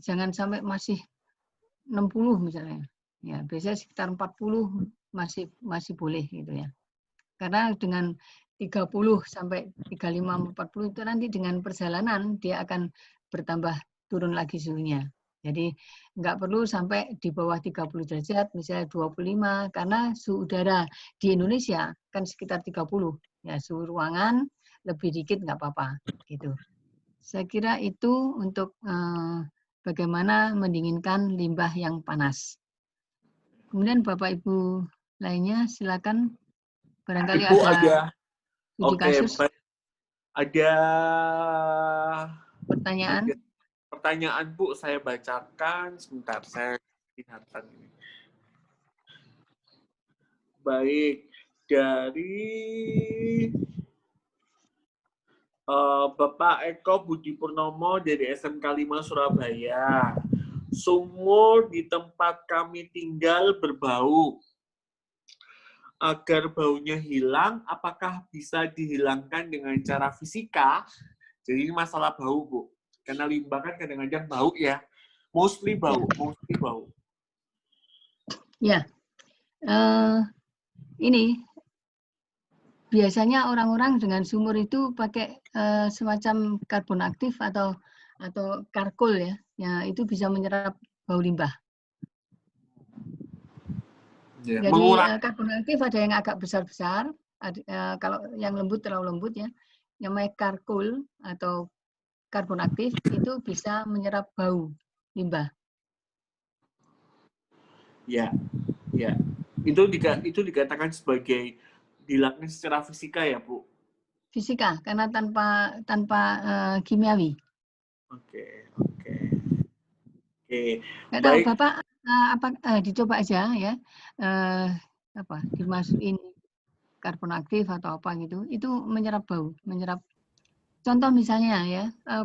jangan sampai masih 60 misalnya. Ya, biasanya sekitar 40 masih boleh gitu ya. Karena dengan 30 sampai 35 40 itu nanti dengan perjalanan dia akan bertambah turun lagi suhunya. Jadi nggak perlu sampai di bawah 30 derajat, misalnya 25, karena suhu udara di Indonesia kan sekitar 30. Ya, suhu ruangan lebih dikit nggak apa-apa gitu. Saya kira itu untuk bagaimana mendinginkan limbah yang panas. Kemudian Bapak Ibu lainnya silakan. Barangkali Ibu ada studi kasus. Ada pertanyaan. Pertanyaan Bu, saya bacakan sebentar, saya lihatkan ini. Baik, dari Bapak Eko Budi Purnomo dari SMK 5 Surabaya. Sumur di tempat kami tinggal berbau. Agar baunya hilang, apakah bisa dihilangkan dengan cara fisika? Jadi ini masalah bau, Bu. Karena limbah kan kadang-kadang bau ya. Mostly bau. Ya, ini biasanya orang-orang dengan sumur itu pakai semacam karbon aktif atau karkol ya. Ya, itu bisa menyerap bau limbah. Ya, jadi karbon aktif ada yang agak besar-besar, kalau yang lembut terlalu lembut ya. Yang namanya karkol atau karbon aktif itu bisa menyerap bau limbah. Ya. Itu dikatakan sebagai dihilangkan secara fisika ya, Bu? Fisika, karena tanpa kimiawi. Oke. Nggak tahu Bapak dicoba aja ya, dimasukin karbon aktif atau apa gitu, itu menyerap bau, menyerap contoh misalnya ya,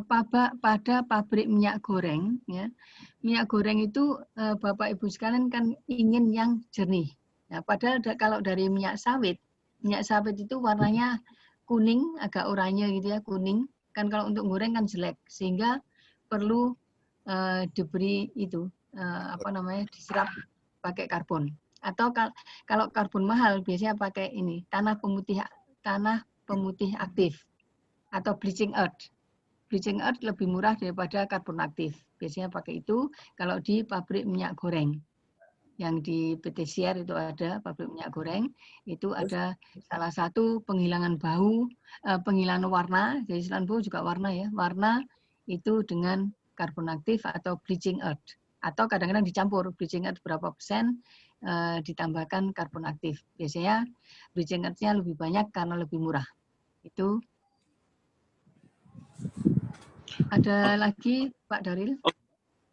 pada pabrik minyak goreng, ya, minyak goreng itu Bapak Ibu sekalian kan ingin yang jernih. Nah, padahal kalau dari minyak sawit itu warnanya kuning, agak oranye gitu ya, kuning. Kan kalau untuk goreng kan jelek, sehingga perlu diberi itu diserap pakai karbon. Atau kalau karbon mahal biasanya pakai ini tanah pemutih aktif atau bleaching earth. Bleaching earth lebih murah daripada karbon aktif. Biasanya pakai itu kalau di pabrik minyak goreng. Yang di PT Siar itu ada pabrik minyak goreng, itu ada salah satu penghilangan bau, penghilangan warna, jadi selain bau juga warna ya, warna itu dengan karbon aktif atau bleaching earth. Atau kadang-kadang dicampur bleaching earth berapa persen, ditambahkan karbon aktif. Biasanya bleaching earth-nya lebih banyak karena lebih murah. Itu. Ada lagi Pak Daril?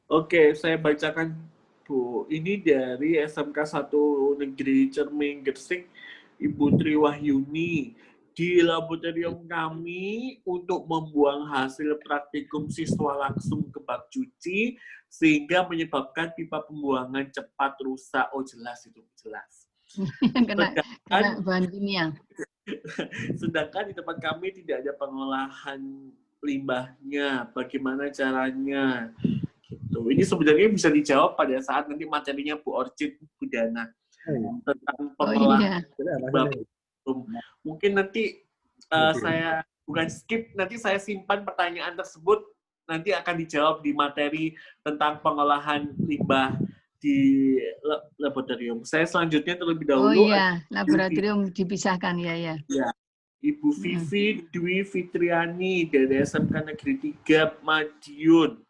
Oke, saya bacakan Bu. Ini dari SMK 1 Negeri Cerming Gresik, Ibu Tri Wahyuni. Di laboratorium kami untuk membuang hasil praktikum siswa langsung ke bak cuci sehingga menyebabkan pipa pembuangan cepat rusak. Oh jelas itu, jelas. kena bahan kimia. Sedangkan di tempat kami tidak ada pengolahan limbahnya. Bagaimana caranya? Gitu. Ini sebenarnya bisa dijawab pada saat nanti materinya Bu Orchid Budana tentang pengolahan limbah. Mungkin nanti saya bukan skip, nanti saya simpan pertanyaan tersebut, nanti akan dijawab di materi tentang pengolahan limbah di laboratorium. Saya selanjutnya terlebih dahulu. Oh iya, laboratorium dipisahkan ya. Ya. Ibu Vivi Dwi Fitriani dari SMK Negeri 3 Madiun.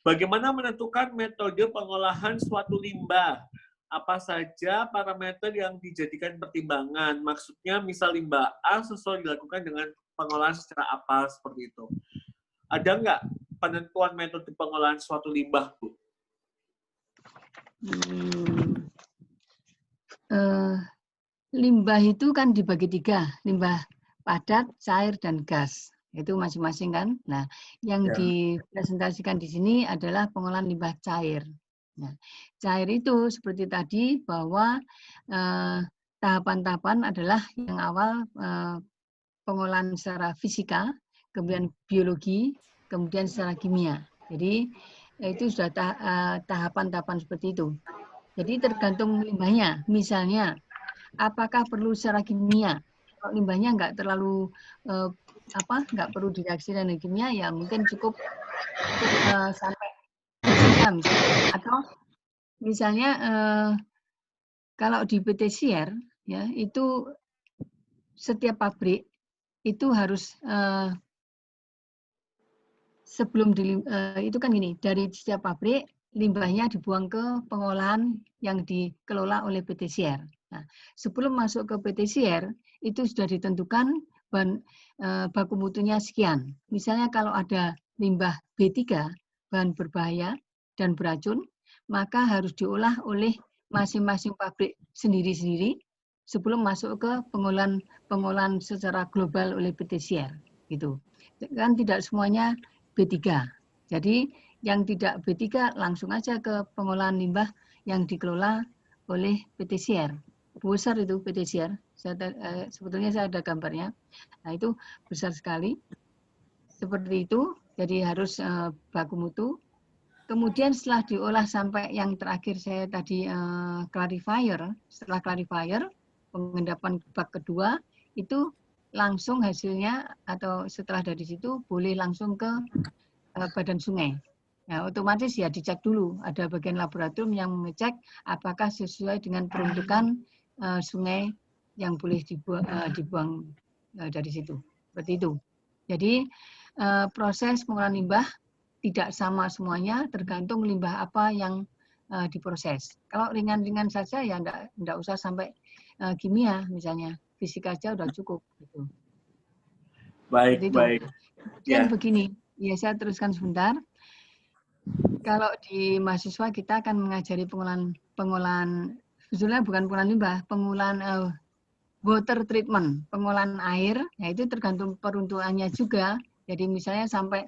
Bagaimana menentukan metode pengolahan suatu limbah? Apa saja parameter yang dijadikan pertimbangan? Maksudnya, misal limbah A sesuai dilakukan dengan pengolahan secara apa, seperti itu. Ada nggak penentuan metode pengolahan suatu limbah, Bu? Limbah itu kan dibagi 3, limbah padat, cair, dan gas. Itu masing-masing kan. Nah, yang dipresentasikan di sini adalah pengolahan limbah cair. Nah, cair itu seperti tadi bahwa tahapan-tahapan adalah yang awal pengolahan secara fisika, kemudian biologi, kemudian secara kimia. Jadi itu sudah tahapan-tahapan seperti itu. Jadi tergantung limbahnya. Misalnya, apakah perlu secara kimia? Kalau limbahnya nggak terlalu nggak perlu direaksi dengan kimia, ya mungkin cukup sampai jam. Atau misalnya kalau di PT Siar ya itu setiap pabrik itu harus sebelum itu kan gini, dari setiap pabrik limbahnya dibuang ke pengolahan yang dikelola oleh PT Siar. Nah, sebelum masuk ke PT Siar itu sudah ditentukan baku mutunya sekian. Misalnya kalau ada limbah B3 bahan berbahaya dan beracun, maka harus diolah oleh masing-masing pabrik sendiri-sendiri sebelum masuk ke pengolahan secara global oleh PT Siar. Gitu. Kan tidak semuanya B3. Jadi yang tidak B3 langsung aja ke pengolahan limbah yang dikelola oleh PT Siar. Besar itu PT Siar. Sebetulnya saya ada gambarnya. Nah itu besar sekali. Seperti itu. Jadi harus baku mutu. Kemudian setelah diolah sampai yang terakhir saya tadi clarifier. Setelah clarifier, pengendapan bak kedua itu langsung hasilnya atau setelah dari situ boleh langsung ke badan sungai. Nah, otomatis ya dicek dulu. Ada bagian laboratorium yang mengecek apakah sesuai dengan peruntukan sungai yang boleh dibuang dari situ. Seperti itu. Jadi proses pengolahan limbah tidak sama semuanya, tergantung limbah apa yang diproses. Kalau ringan-ringan saja ya enggak usah sampai kimia misalnya. Fisika aja udah cukup. Gitu. Baik, baik. Kemudian begini, ya saya teruskan sebentar. Kalau di mahasiswa kita akan mengajari pengolahan sebetulnya bukan pengolahan limbah, pengolahan water treatment, pengolahan air, ya itu tergantung peruntukannya juga. Jadi misalnya sampai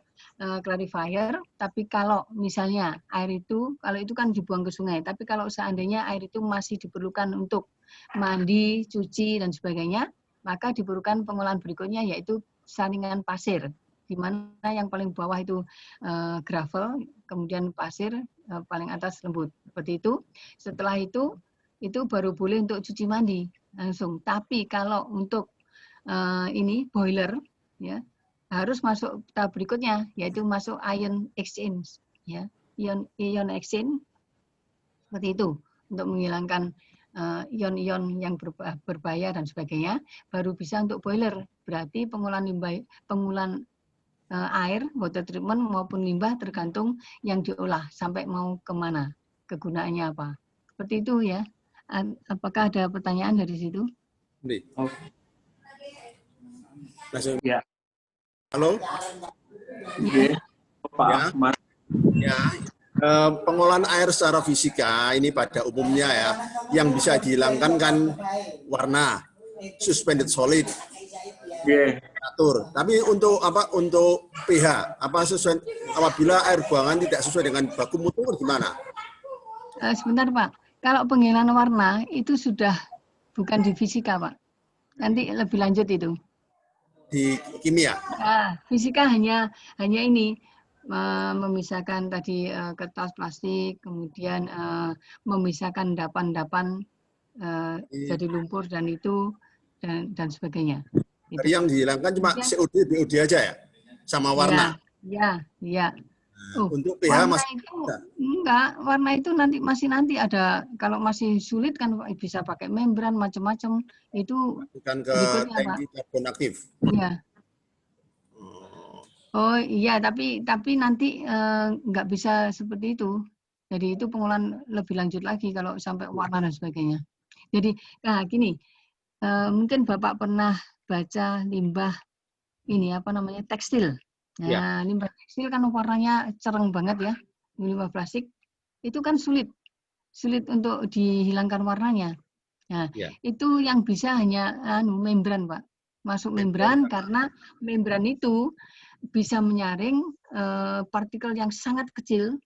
clarifier, tapi kalau misalnya air itu, kalau itu kan dibuang ke sungai, tapi kalau seandainya air itu masih diperlukan untuk mandi, cuci, dan sebagainya, maka diperlukan pengolahan berikutnya yaitu saringan pasir, di mana yang paling bawah itu gravel, kemudian pasir, paling atas lembut. Seperti itu. Setelah itu baru boleh untuk cuci mandi langsung. Tapi kalau untuk ini boiler, ya harus masuk tahap berikutnya, yaitu masuk ion exchange, ya ion exchange seperti itu untuk menghilangkan ion-ion yang berbahaya dan sebagainya, baru bisa untuk boiler. Berarti pengolahan air, water treatment maupun limbah tergantung yang diolah sampai mau kemana, kegunaannya apa. Seperti itu ya. Apakah ada pertanyaan dari situ? Langsung. Ya. Halo? Ya. Pak Ahmad. Ya. Pengolahan air secara fisika ini pada umumnya ya, yang bisa dihilangkan kan warna, suspended solid, temperatur. Tapi untuk apa? Untuk pH, apabila air buangan tidak sesuai dengan baku mutu gimana? Sebentar Pak, kalau penghilangan warna itu sudah bukan di fisika Pak. Nanti lebih lanjut itu. Di kimia? Fisika hanya ini. Memisahkan tadi kertas plastik, kemudian memisahkan endapan-endapan jadi lumpur dan itu dan sebagainya. Dari yang dihilangkan cuma COD, BOD aja ya, sama warna. Ya. Untuk pH masih enggak, warna itu masih nanti ada. Kalau masih sulit kan bisa pakai membran macam-macam itu. Bukan ke tangki karbon aktif. Iya. Oh iya, tapi nanti nggak bisa seperti itu. Jadi itu pengolahan lebih lanjut lagi kalau sampai warna dan sebagainya. Jadi, nah gini, mungkin Bapak pernah baca limbah ini apa namanya tekstil. Nah, limbah tekstil kan warnanya cereng banget ya, limbah plastik. Itu kan sulit untuk dihilangkan warnanya. Nah, itu yang bisa hanya membran, Pak. Masuk membran karena membran itu bisa menyaring partikel yang sangat kecil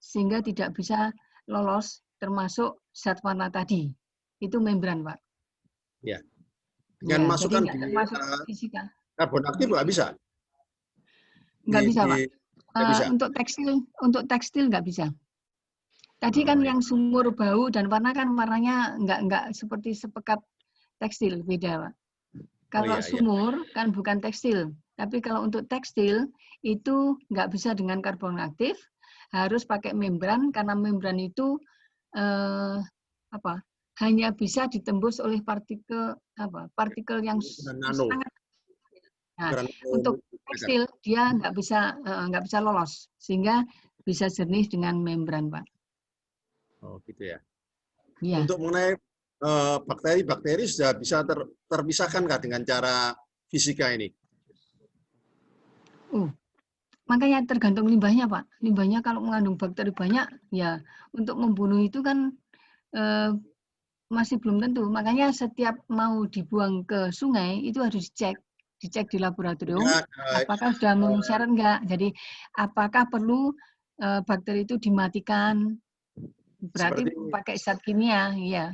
sehingga tidak bisa lolos termasuk zat warna tadi. Itu membran, Pak. Ya. Dengan masukkan di fisika. Karbon aktif nggak bisa? Nggak bisa, Pak. Bisa. Untuk tekstil nggak bisa. Tadi kan yang sumur, bau, dan warna kan warnanya nggak seperti sepekat tekstil, beda, Pak. Kalau sumur kan bukan tekstil, tapi kalau untuk tekstil itu nggak bisa dengan karbon aktif, harus pakai membran karena membran itu hanya bisa ditembus oleh partikel yang sangat. Nah, untuk tekstil dia nggak bisa lolos sehingga bisa jernih dengan membran, Pak. Oh gitu ya. Ya. Untuk mengenai bakteri sudah bisa terpisahkan nggak dengan cara fisika ini? Makanya tergantung limbahnya, Pak. Limbahnya kalau mengandung bakteri banyak, ya untuk membunuh itu kan masih belum tentu. Makanya setiap mau dibuang ke sungai itu harus dicek di laboratorium, apakah sudah memenuhi syarat enggak. Jadi apakah perlu bakteri itu dimatikan? Berarti pakai zat kimia, ya.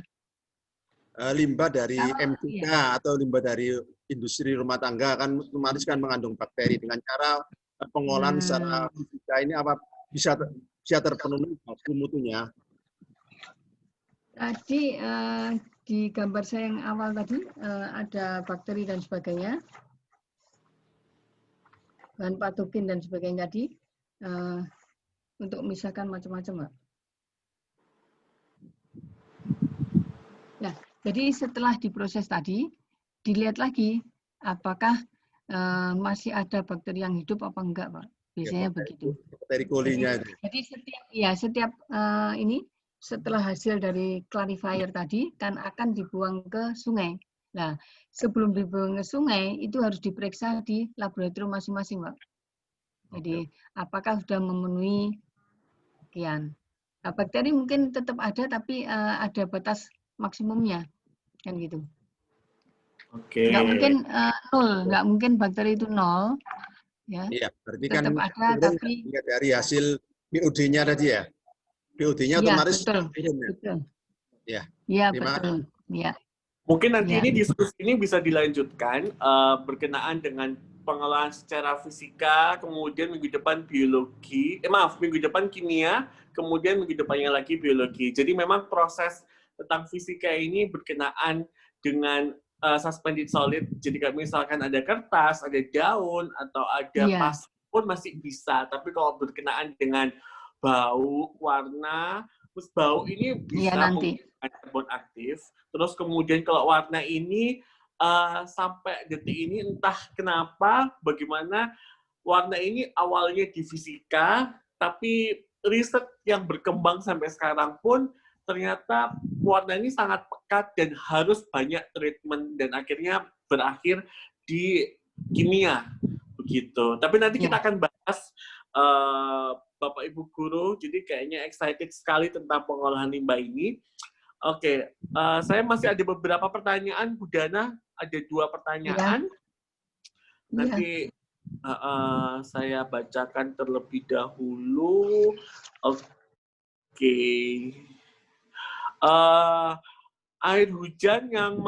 Limbah dari MTK atau limbah dari industri rumah tangga kan otomatis kan mengandung bakteri. Dengan cara pengolahan secara fisika ini apa bisa terpenuhi baku mutunya? Tadi di gambar saya yang awal tadi ada bakteri dan sebagainya, bahan patogen dan sebagainya tadi untuk memisahkan macam-macam, Mbak. Nah, jadi setelah diproses tadi, dilihat lagi apakah masih ada bakteri yang hidup apa enggak, Pak. Biasanya begitu. Bakteri kolinya itu. Jadi setiap ini setelah hasil dari clarifier tadi kan akan dibuang ke sungai. Nah, sebelum dibuang ke sungai itu harus diperiksa di laboratorium masing-masing, Pak. Jadi apakah sudah memenuhi sekian. Nah, bakteri mungkin tetap ada tapi ada batas maksimumnya, kan gitu. Oke. Nggak mungkin nggak mungkin bakteri itu 0, ya. Iya, berarti kan Tetap ada, turun tapi dari hasil BOD-nya tadi ya. BOD-nya ya otomatis betul, turun ya. betul. Ya. Ya Terima betul, ya. Mungkin nanti Ya. ini diskusi ini bisa dilanjutkan berkenaan dengan pengolahan secara fisika, kemudian minggu depan biologi, minggu depan kimia, kemudian minggu depannya lagi biologi. Jadi memang proses tentang fisika ini berkenaan dengan suspended solid. Jadi kalau misalkan ada kertas, ada daun, atau ada Iya. pasir pun masih bisa. Tapi kalau berkenaan dengan bau, warna, terus bau ini Iya, bisa nanti. menggunakan karbon aktif. Terus kemudian kalau warna ini sampai detik ini entah kenapa, bagaimana warna ini awalnya di fisika, tapi riset yang berkembang sampai sekarang pun ternyata warna ini sangat pekat dan harus banyak treatment dan akhirnya berakhir di kimia begitu. Tapi nanti kita akan bahas Bapak Ibu Guru, jadi kayaknya excited sekali tentang pengolahan limbah ini. Oke, saya masih ada beberapa pertanyaan, Bu Dana, ada 2 pertanyaan. Ya. Nanti saya bacakan terlebih dahulu. Oke. Air hujan yang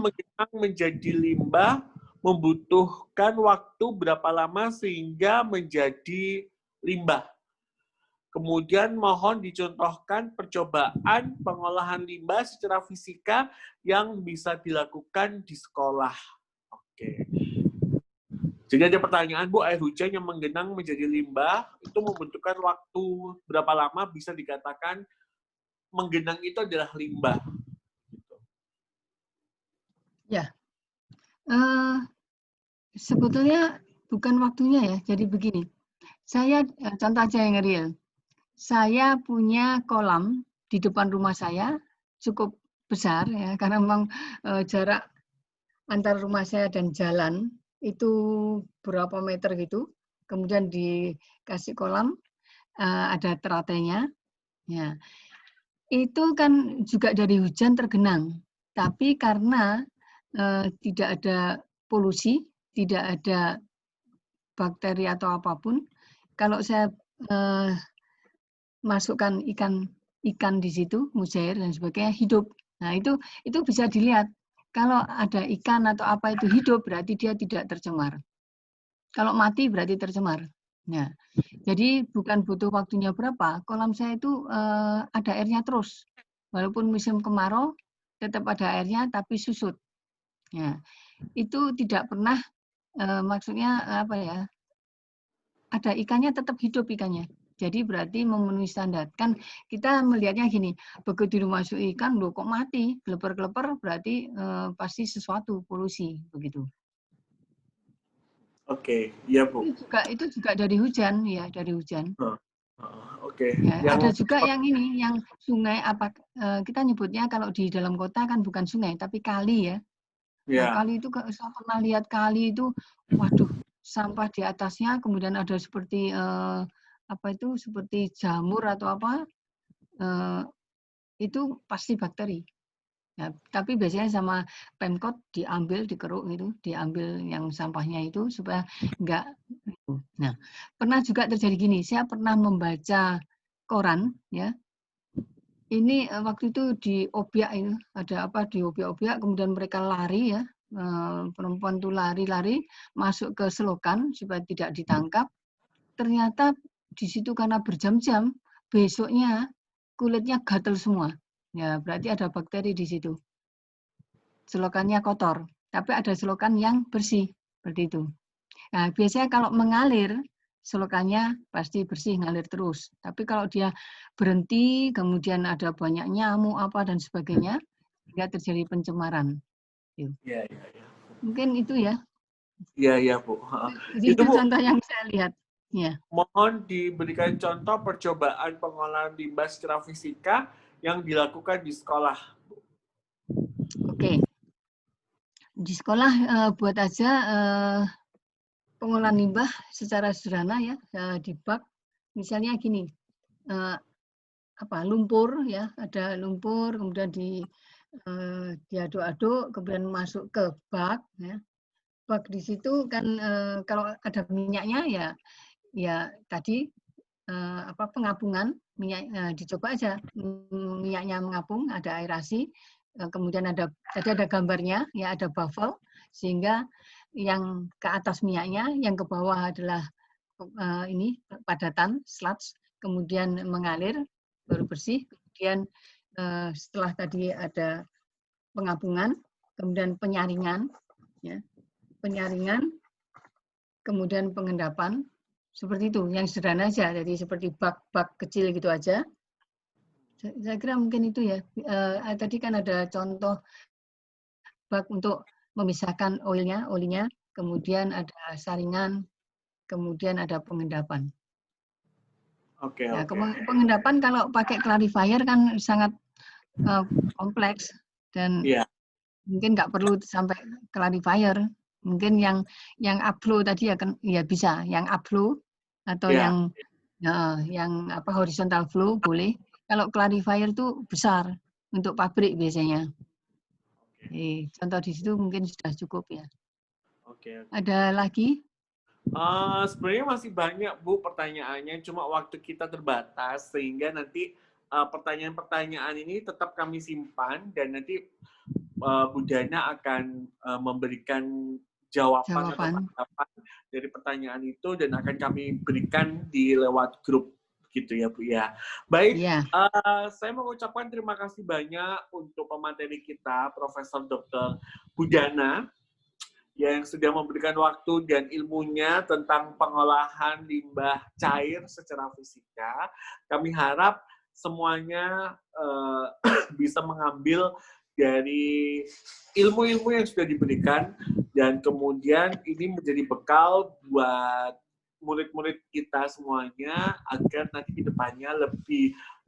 menggenang menjadi limbah membutuhkan waktu berapa lama sehingga menjadi limbah? Kemudian mohon dicontohkan percobaan pengolahan limbah secara fisika yang bisa dilakukan di sekolah. Oke. Jadi ada pertanyaan, Bu, air hujan yang menggenang menjadi limbah itu membutuhkan waktu berapa lama bisa dikatakan menggenang itu adalah limbah? Ya. Sebetulnya bukan waktunya ya. Jadi begini. Saya contoh aja yang real. Saya punya kolam di depan rumah saya cukup besar ya, karena memang jarak antara rumah saya dan jalan itu berapa meter gitu. Kemudian dikasih kolam, ada teratainya. Ya. Itu kan juga dari hujan tergenang. Tapi karena tidak ada polusi, tidak ada bakteri atau apapun, kalau saya masukkan ikan di situ, mujair dan sebagainya, hidup. Nah, itu bisa dilihat. Kalau ada ikan atau apa itu hidup, berarti dia tidak tercemar. Kalau mati, berarti tercemar. Nah, jadi bukan butuh waktunya berapa. Kolam saya itu ada airnya terus. Walaupun musim kemarau, tetap ada airnya, tapi susut. Nah, itu tidak pernah, maksudnya apa ya, ada ikannya, tetap hidup ikannya. Jadi berarti memenuhi standar. Kan kita melihatnya gini, begitu dimasuk ikan, loh kok mati, geleper-geleper, berarti pasti sesuatu, polusi, begitu. Oke, iya Bu. Itu juga dari hujan, ya, dari hujan. Oke. Ya, ada juga yang ini, yang sungai, apa kita nyebutnya kalau di dalam kota kan bukan sungai, tapi kali ya. Nah, kali itu saya pernah lihat kali itu, waduh, sampah di atasnya, kemudian ada seperti apa itu, seperti jamur atau apa, itu pasti bakteri. Ya, tapi biasanya sama Pemkot diambil, dikeruk gitu, diambil yang sampahnya itu supaya enggak. Nah, pernah juga terjadi gini, saya pernah membaca koran, ya. Ini waktu itu di Obiak itu, ada apa di Obiak-Obiak, kemudian mereka lari ya, perempuan tuh lari-lari masuk ke selokan supaya tidak ditangkap. Ternyata di situ karena berjam-jam, besoknya kulitnya gatal semua. Ya, berarti ada bakteri di situ. Selokannya kotor, tapi ada selokan yang bersih, seperti itu. Nah, biasanya kalau mengalir, selokannya pasti bersih, ngalir terus. Tapi kalau dia berhenti, kemudian ada banyak nyamuk apa dan sebagainya, sehingga terjadi pencemaran. Iya. Mungkin itu ya. Iya, Bu. Itu contoh yang saya lihat. Ya. Mohon diberikan contoh percobaan pengolahan limbah secara fisika yang dilakukan di sekolah. Oke. Di sekolah buat aja pengolahan limbah secara sederhana ya, di bak. Misalnya gini, lumpur ya, ada lumpur, kemudian diaduk-aduk, kemudian masuk ke bak ya. Bak di situ kan kalau ada minyaknya ya tadi pengabungan minyak, dicoba aja minyaknya mengapung, ada aerasi, kemudian tadi ada gambarnya ya, ada bubble, sehingga yang ke atas minyaknya, yang ke bawah adalah ini padatan sludge, kemudian mengalir baru bersih, kemudian setelah tadi ada pengabungan, kemudian penyaringan ya, kemudian pengendapan, seperti itu, yang sederhana aja, jadi seperti bak-bak kecil gitu aja. Saya kira mungkin itu ya. Tadi kan ada contoh bak untuk memisahkan olinya, kemudian ada saringan, kemudian ada pengendapan. Oke. Ya, pengendapan kalau pakai clarifier kan sangat kompleks dan mungkin nggak perlu sampai clarifier. Mungkin yang upflow tadi ya bisa, yang upflow atau yang horizontal flow boleh. Kalau clarifier itu besar untuk pabrik biasanya. Contoh di situ mungkin sudah cukup ya. Oke. Ada lagi? Sebenarnya masih banyak Bu pertanyaannya, cuma waktu kita terbatas sehingga nanti pertanyaan-pertanyaan ini tetap kami simpan dan nanti Bu Dana akan memberikan jawaban atau tanggapan dari pertanyaan itu dan akan kami berikan di lewat grup gitu ya Bu ya. Baik, saya mengucapkan terima kasih banyak untuk pemateri kita Profesor Dr. Bu Dana yang sudah memberikan waktu dan ilmunya tentang pengolahan limbah cair secara fisika. Kami harap semuanya bisa mengambil dari ilmu-ilmu yang sudah diberikan dan kemudian ini menjadi bekal buat murid-murid kita semuanya agar nanti ke depannya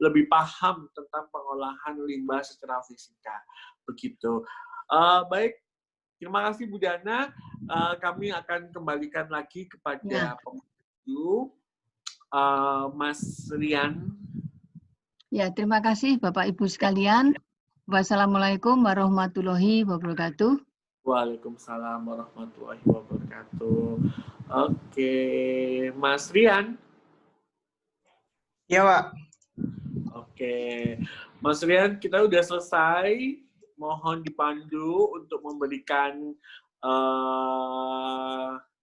lebih paham tentang pengolahan limbah secara fisika. Begitu. Baik. Terima kasih Bu Dana. Kami akan kembalikan lagi kepada pemandu Mas Rian. Ya, terima kasih Bapak Ibu sekalian. Wassalamualaikum warahmatullahi wabarakatuh. Waalaikumsalam warahmatullahi wabarakatuh. Oke, Mas Rian. Ya, Pak. Oke, Mas Rian, kita udah selesai. Mohon dipandu untuk memberikan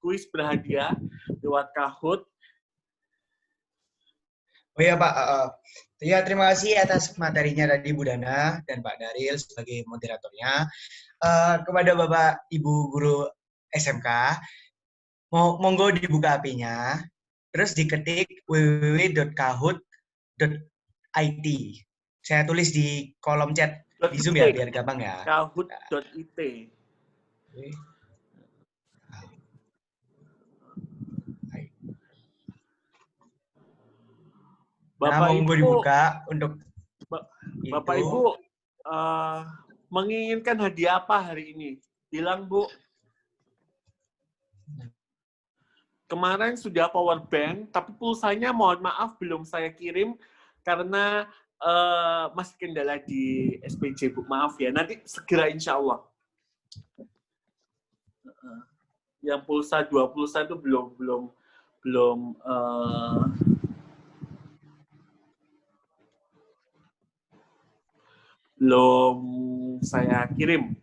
kuis berhadiah lewat Kahoot. Oh ya Pak, ya terima kasih atas materinya tadi Bu Dana dan Pak Daril sebagai moderatornya. Kepada Bapak Ibu Guru SMK, monggo dibuka HP-nya, terus diketik www.kahoot.it. Saya tulis di kolom chat di Zoom ya, biar gampang ya. Kahoot.it. Bapak Ibu dibuka untuk Bapak Ibu menginginkan hadiah apa hari ini? Bilang Bu. Kemarin sudah power bank, tapi pulsanya mohon maaf belum saya kirim karena masih kendala di SPJ Bu. Maaf ya. Nanti segera insya Allah. Yang pulsa 2 pulsa itu belum saya kirim.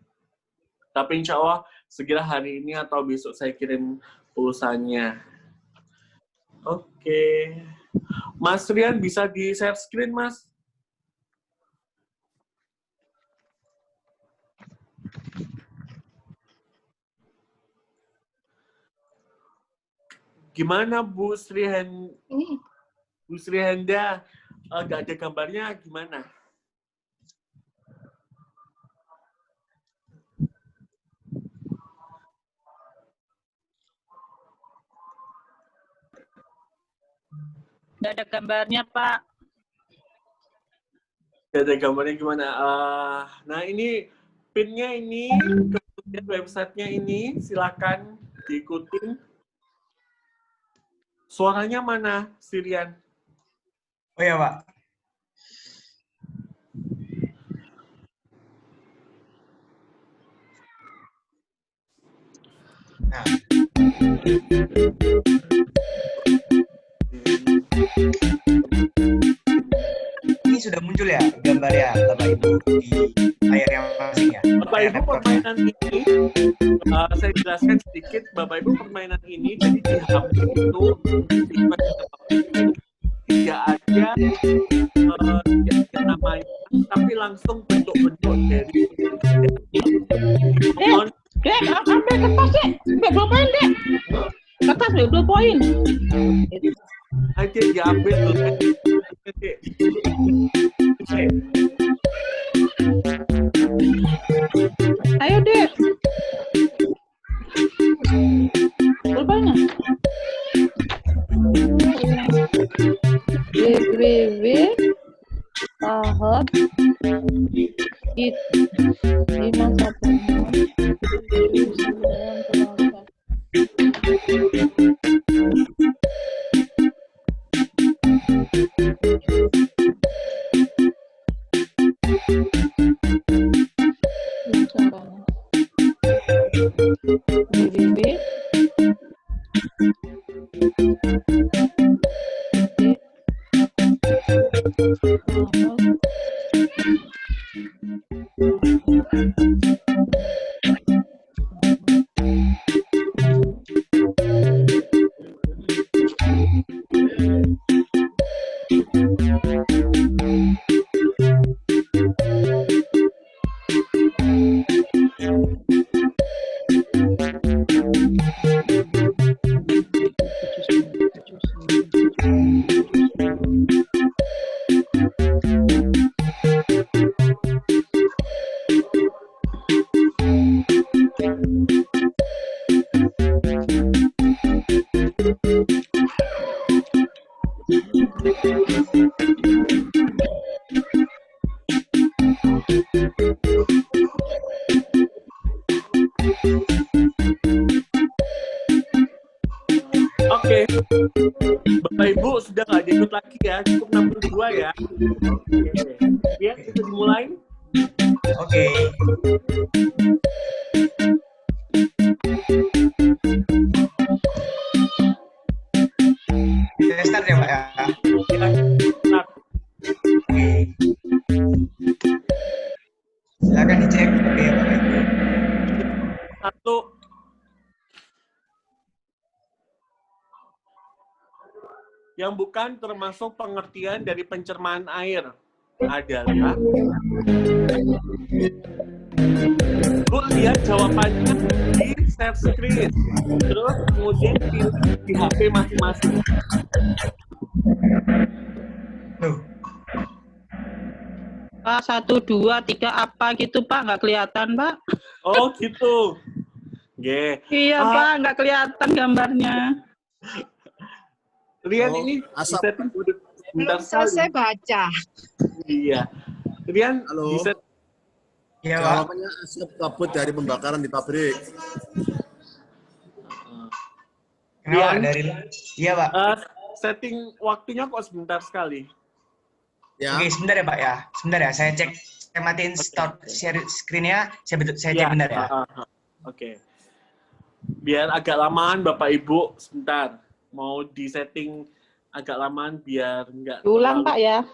Tapi insya Allah segera hari ini atau besok saya kirim pulsanya. Oke. Mas Rian bisa di share screen, Mas? Gimana Bu Sri Henda? Nggak ada gambarnya gimana? Nggak ada gambarnya, Pak. Nggak ada gambarnya gimana? Nah, ini PIN-nya ini, kemudian websitenya ini, silakan diikutin. Suaranya mana, Sirian? Oh ya, Pak. Nah, ini sudah muncul ya gambarnya Bapak Ibu di layar yang masing ya. Bapak layar Ibu laptopnya. permainan ini, saya jelaskan sedikit. Bapak Ibu permainan ini jadi di HP itu tidak ada namanya, tapi langsung bentuk-bentuk dari Dek, ambil kertas dek, ambil 2 poin dek. Kertas ambil 2 poin. aja diambil tuh kan. Ayo dek. Berapanya? www tahap it 62 ya. Ya, kita dimulai. Oke. Kita start ya, Pak ya. Kita start. Oke. Silakan dicek. Oke, Bapak Ibu. 1. Yang bukan termasuk pengertian dari pencernaan air adalah, lu lihat jawabannya di share screen, terus kemudian pilih di HP masing-masing. Pak, 1, 2, 3 apa gitu Pak? Nggak kelihatan Pak. Oh gitu. Yeah. Iya Pak, nggak kelihatan gambarnya. Rian ini asap. Belum selesai baca. Iya. Rian, Halo. bisa. Iya, Pak. Jawabannya asap kabut dari pembakaran di pabrik. Kenapa dari? Iya, Pak. Setting waktunya kok sebentar sekali. Ya. Oke, sebentar ya, Pak ya. Sebentar ya, saya cek. Saya matiin start share screen-nya. Saya cek bentar ya. Oke. Biar agak lamaan Bapak Ibu, sebentar. Mau di setting agak lamaan biar enggak Ulang Pak ya.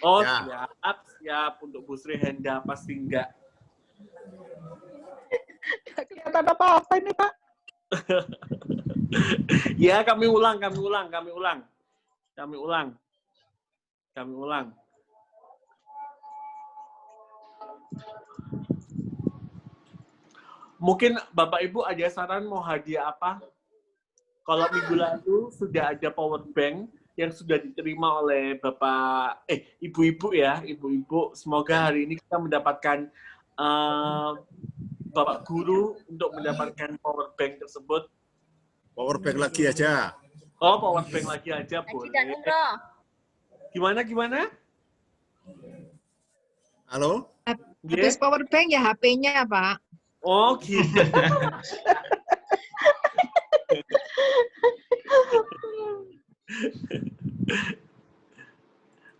Oh Ya. siap untuk Bu Sri Henda pasti enggak. Nggak kelihatan apa-apa ini Pak. Ya kami ulang. Mungkin Bapak Ibu ada saran mau hadiah apa? Kalau minggu lalu sudah ada power bank yang sudah diterima oleh Bapak, Ibu-ibu ya, Ibu-ibu. Semoga hari ini kita mendapatkan Bapak Guru untuk mendapatkan power bank tersebut. Power bank lagi aja. Oh, power bank lagi aja boleh. Gimana? Halo? Habis power bank ya HP-nya Pak. Oh, gitu.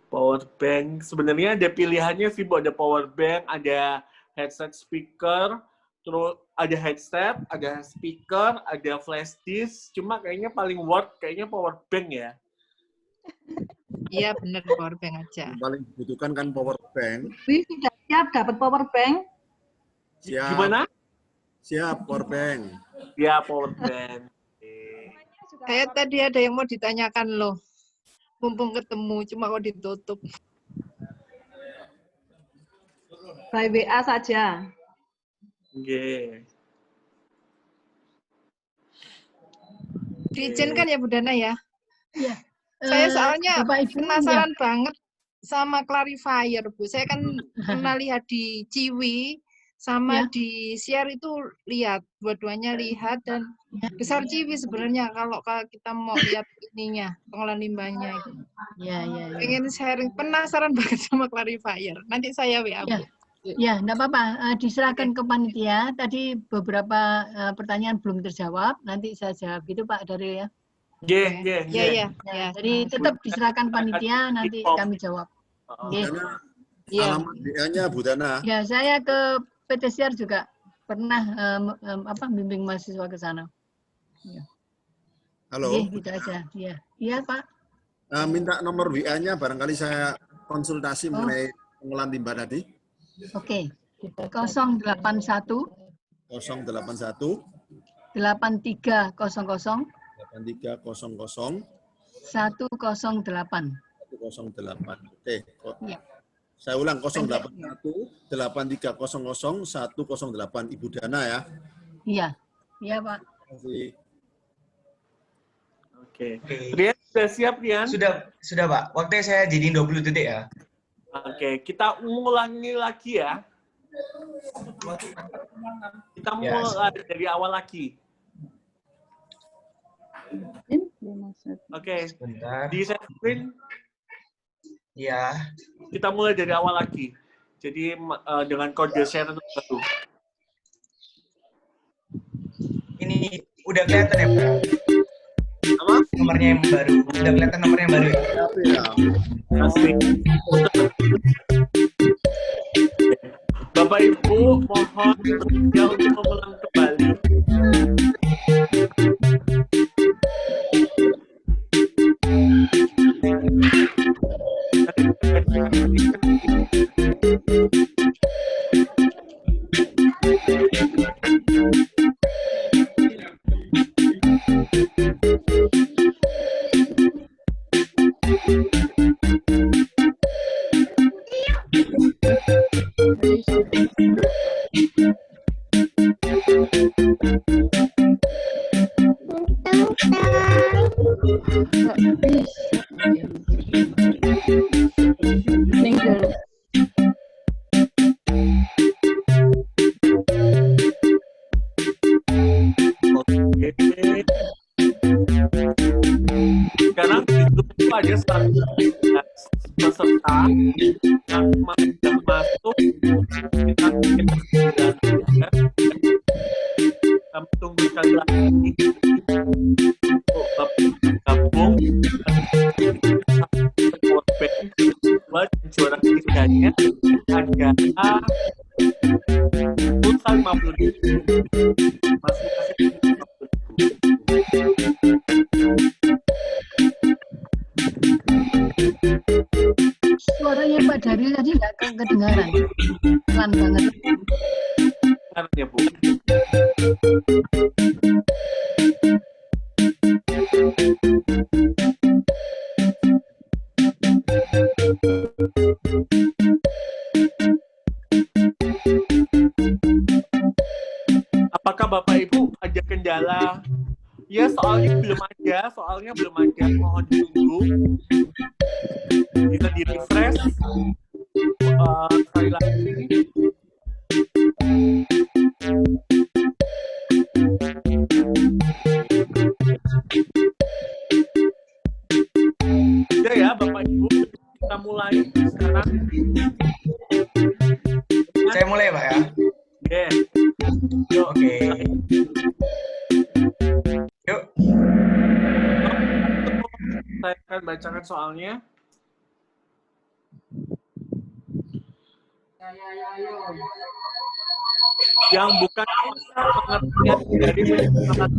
Power bank sebenarnya ada pilihannya sih, Bu. Ada power bank, ada headset speaker, terus ada headset, ada speaker, ada flash disk. Cuma kayaknya paling worth kayaknya power bank ya. Iya benar, power bank aja. Yang paling dibutuhkan kan power bank. Wih, sudah siap dapat power bank? Siap. Gimana? Siap, power bank. Ya, power bank. Saya tadi ada yang mau ditanyakan loh. Mumpung ketemu, cuma kok ditutup. By WA saja. Oke. Diizinkan ya Bu Dana ya? Iya. Saya soalnya Bapak Ibu, penasaran banget sama clarifier, Bu. Saya kan pernah lihat di Ciwi sama Ya. di share itu lihat, dua-duanya lihat dan besar Ciwi sebenarnya kalau kita mau lihat ininya, pengolahan limbahnya itu. Ya, ya, ya. Pengen sharing, penasaran banget sama clarifier. Nanti saya WA. Ya. Bu. Ya, enggak apa-apa. Diserahkan ke panitia. Tadi beberapa pertanyaan belum terjawab. Nanti saya jawab gitu Pak Daryl ya. Iya, iya. Ya, jadi tetap diserahkan panitia, nanti kami jawab. Oke. Iya. Alamat WA-nya Bu Dana. Ya, saya ke PTCR juga pernah bimbing mahasiswa ke sana. Ya. Halo. Oke, gitu aja. Ya. Iya, Pak. Minta nomor WA-nya barangkali saya konsultasi mengenai pengolahan limbah tadi. Oke. 081 081 8300 8300 108. 108. Oke. Ya. Saya ulang 081 8300 108 Ibu Dana ya. Iya. Iya, Pak. Terima kasih. Oke. Rian sudah siap, Rian? Sudah Pak. Waktunya saya jadiin 20 detik ya. Oke, kita ulangi lagi ya. Kita mulai dari awal lagi. Oke. Sebentar. Di set screen. Ya. Kita mulai dari awal lagi. Jadi dengan kode share itu baru. Ini udah kelihatan ya Pak? Apa? Nomornya yang baru. Udah kelihatan nomornya yang baru ya? Asik. Bapak Ibu mohon ya untuk mengulang kembali. Sekarang itu ada 114 peserta yang masuk. Kami tunggu sekali lagi untuk gabung buat juara ketiganya adalah pulsa 50.000. Masing-masing 50.000. Suaranya Pak Daryl tadi nggak kedengaran. Pelan banget. Sekarang ya, Bu. Apakah Bapak Ibu ada kendala? Ya, soalnya belum ada. Mohon ditunggu. Bisa di-refresh. Sekali lagi. Sudah ya, Bapak Ibu. Kita mulai sekarang. Saya mulai Pak ya. Oke. Oke. Yuk. Saya akan bacakan soalnya. Yang bukan pengertian dari pencemaran.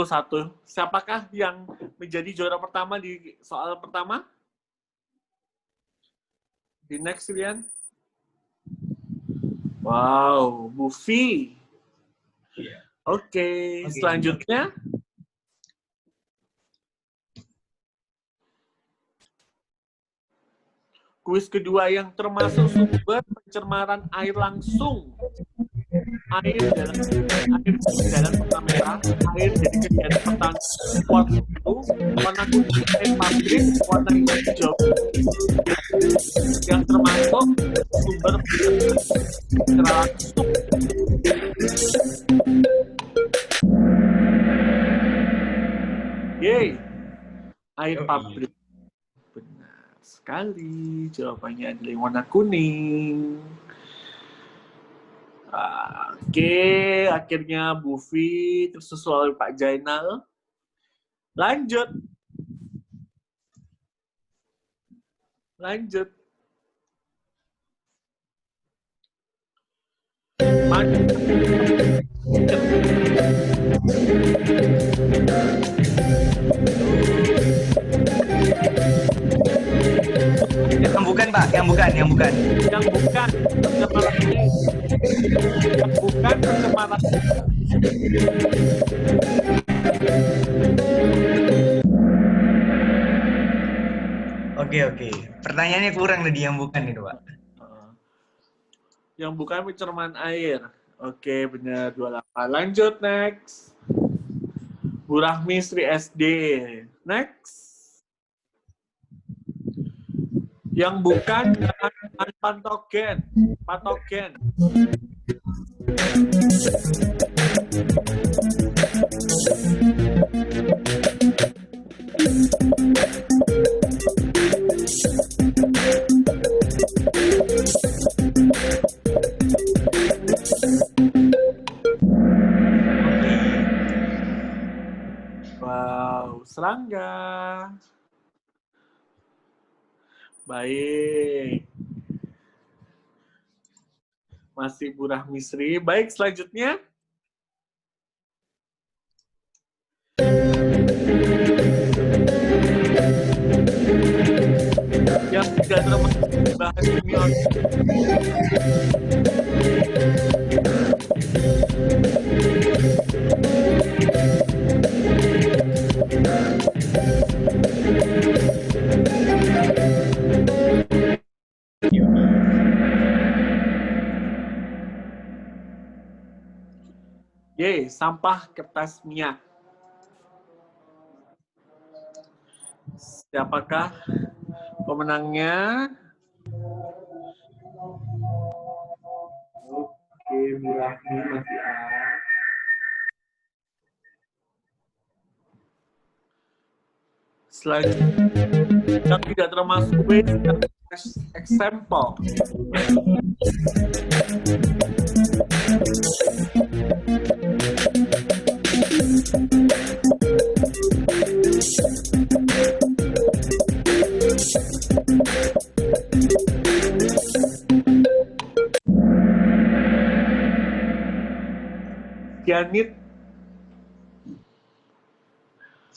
satu. Siapakah yang menjadi juara pertama di soal pertama? Di next, Rian. Wow, Bufi. Oke, selanjutnya. Kuis kedua yang termasuk sumber pencemaran air langsung. Air dalam warna merah, air dari kegiatan pertanian warna biru, warna kuning, air pabrik, warna hijau. Yang termasuk sumber pencemaran langsung. Yeay, air pabrik. Benar sekali, jawabannya adalah yang warna kuning. Oke, akhirnya Bufi tersusul oleh Pak Jainal. Lanjut. Yang bukan, Pak, yang bukan. Yang bukan pencemaran air. Yang bukan pencemaran air. Oke. Pertanyaannya kurang tadi yang bukan itu, Pak. Yang bukan pencemaran air. Oke, benar 28. Lanjut, next. Bu Rahmi Sri SD. Next. Yang bukan patogen. Wow, serangga. Baik. Masih Bu Rahmi Sri. Baik, selanjutnya. Yang tidak termasuk bahan kimia. Yeay, sampah kertas minyak. Siapakah pemenangnya? Oke, Bu Rahmi masih A. Selanjutnya, yang tidak termasuk waste example.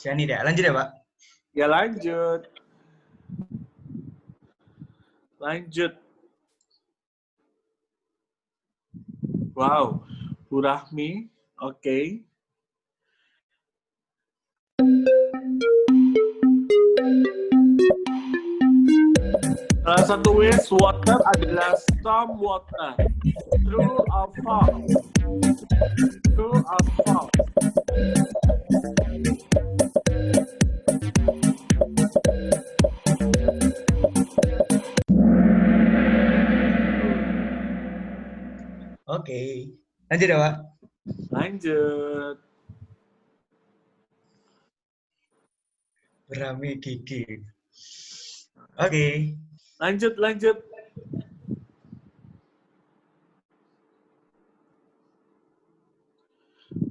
Cyanid ya. Lanjut ya, Pak? Ya, lanjut. Wow, Bu Rahmi, oke. Salah satu wastewater adalah storm water. True or false? True or false? Oke. Lanjut ya, Pak? Lanjut. Berami gigi. Oke. Lanjut.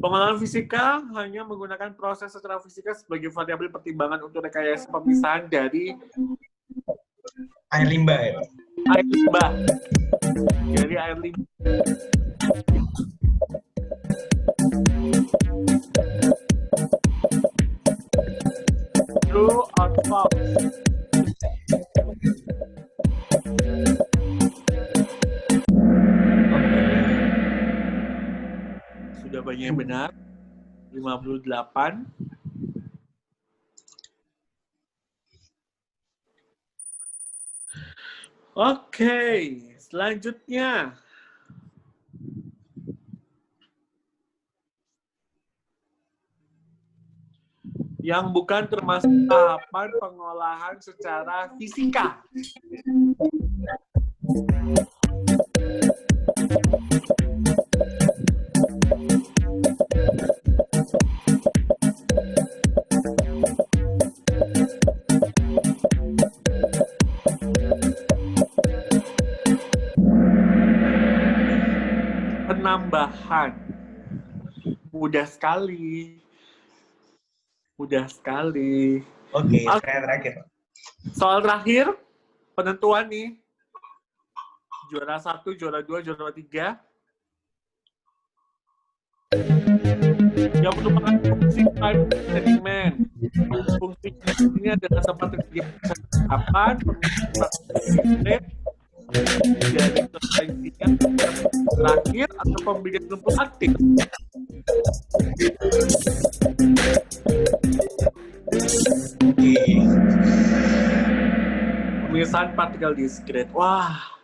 Pengenalan fisika hanya menggunakan proses secara fisika sebagai variabel pertimbangan untuk rekayasa pemisahan dari Air limbah ya, Pak. air limbah. Dari air limbah. True or false? Sudah banyak yang benar. 58. Oke, selanjutnya. Yang bukan termasuk tahapan pengolahan secara fisika. Penambahan. Mudah sekali. Oke, saya terakhir. Soal terakhir, penentuan nih. Juara 1, juara 2, juara 3. Yang merupakan fungsi time management. Fungsi ini adalah tempat terjadi kapan, pemilihan dari substansinya terakhir atau pemberian rumput aktif. Pemisahan partikel diskret. Wah.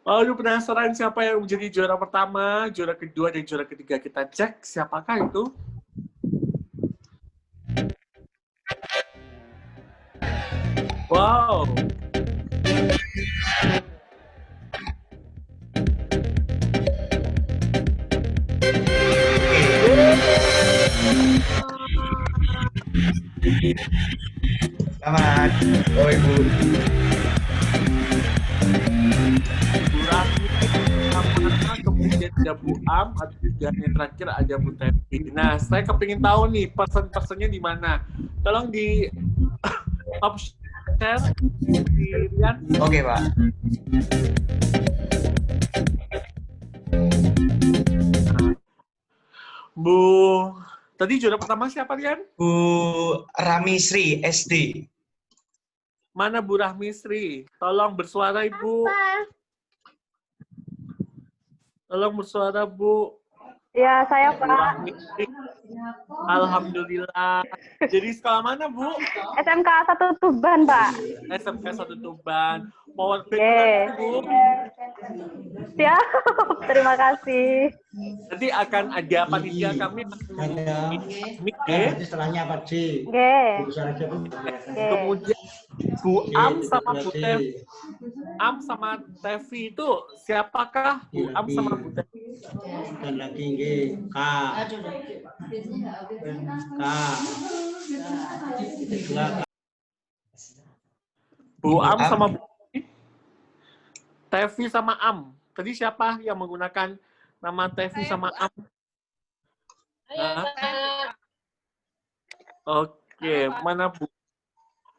Aduh, penasaran siapa yang menjadi juara pertama, juara kedua, dan juara ketiga. Kita cek siapakah itu. Wow. Selamat, Bapak Ibu. Kemudian ada Bu Am, dan yang terakhir ada Bu Tevi. Nah, saya kepingin tahu nih person-personnya di mana. Tolong di share di Rian. Oke, Pak. Bu, tadi juara pertama siapa, Rian? Bu Ramisri, SD. Mana Bu Rahmisri? Tolong bersuara, Ibu. Tolong bersuara, Bu. Ya, saya Bu Pak. Rahmisri. Alhamdulillah. Jadi sekolah mana, Bu? SMK 1 Tuban, Pak. SMK 1 Tuban. Power bank, Bu. Siap, terima kasih. Nanti akan ada panitia kami. Setelahnya apa, Ci? Kemudian Bu Am sama Bu Tevi. Am sama Tevi itu siapakah Bu Am sama Bu Tevi? Dan lagi K. Bu Am sama Bu Tevi sama Am. Tadi siapa yang menggunakan nama Tevi sama Am? Oke, mana Bu?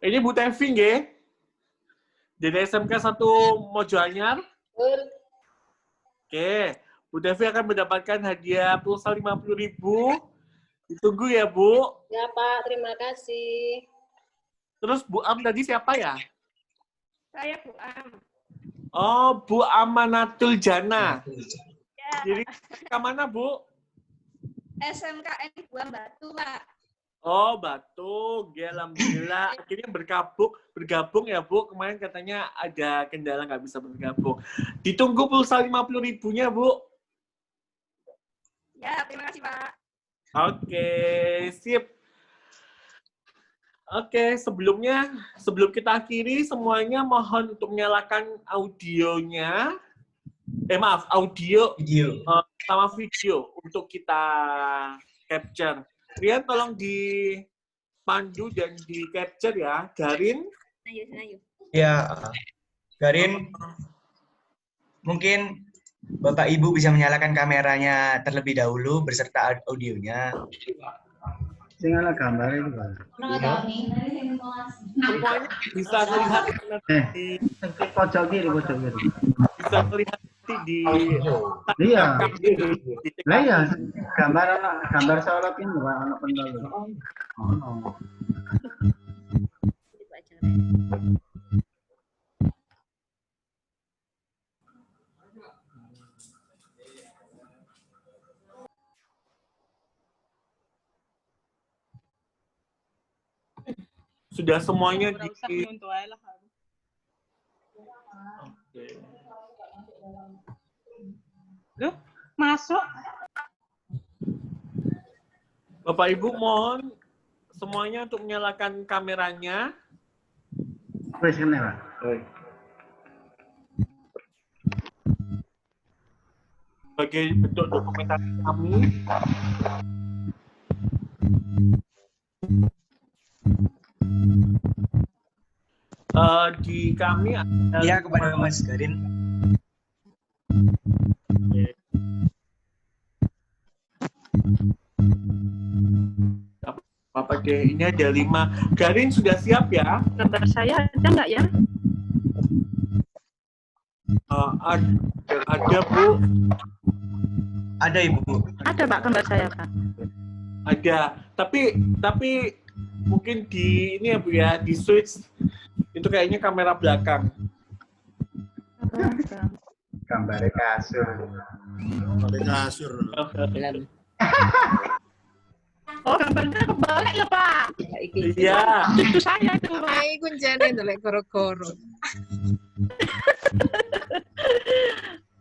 Ini Bu Tevi, nggih? Dari SMK 1 Mojoanyar. Oke, Bu Tevi akan mendapatkan hadiah pulsa 50.000. Ditunggu ya, Bu. Ya, Pak. Terima kasih. Terus Bu Am tadi siapa ya? Saya Bu Am. Oh, Bu Amanatul Jana. Ya, jadi ke mana, Bu? SMKN Buang Batu, Pak. Oh, Batu. Ya, alhamdulillah. Akhirnya bergabung ya, Bu. Kemarin katanya ada kendala nggak bisa bergabung. Ditunggu pulsa 50.000-nya, Bu. Ya, terima kasih, Pak. Oke, sip. Oke, sebelum kita akhiri, semuanya mohon untuk menyalakan audionya. Audio sama video untuk kita capture. Rian, tolong dipandu dan di capture ya. Garin. Ya, Garin, mungkin Bapak Ibu bisa menyalakan kameranya terlebih dahulu beserta audionya. Tinggal gambar itu, Pak. Semuanya bisa melihat Di pojok kiri. bisa melihat di Iya. Lah iya, gambar sorot ini Pak, anak pendal. Oh. sudah semuanya di Loh, masuk. Bapak Ibu mohon semuanya untuk menyalakan kameranya. Wes kene, Pak. Sebagai bentuk dokumentasi kami. Di kami ada Ya, kepada Mas Garin. Bapak D, ini ada 5. Garin sudah siap ya? Gambar saya ada nggak ya? Ada Bu. Ada Ibu. Ada Pak gambar saya Pak. Ada. Tapi mungkin di ini ya Bu ya, di switch itu kayaknya kamera belakang. Gambar kasur. Oh, gambarnya kebalik ya Pak. Iya. Itu saya itu. Ai kuncene ndelek goro-goro.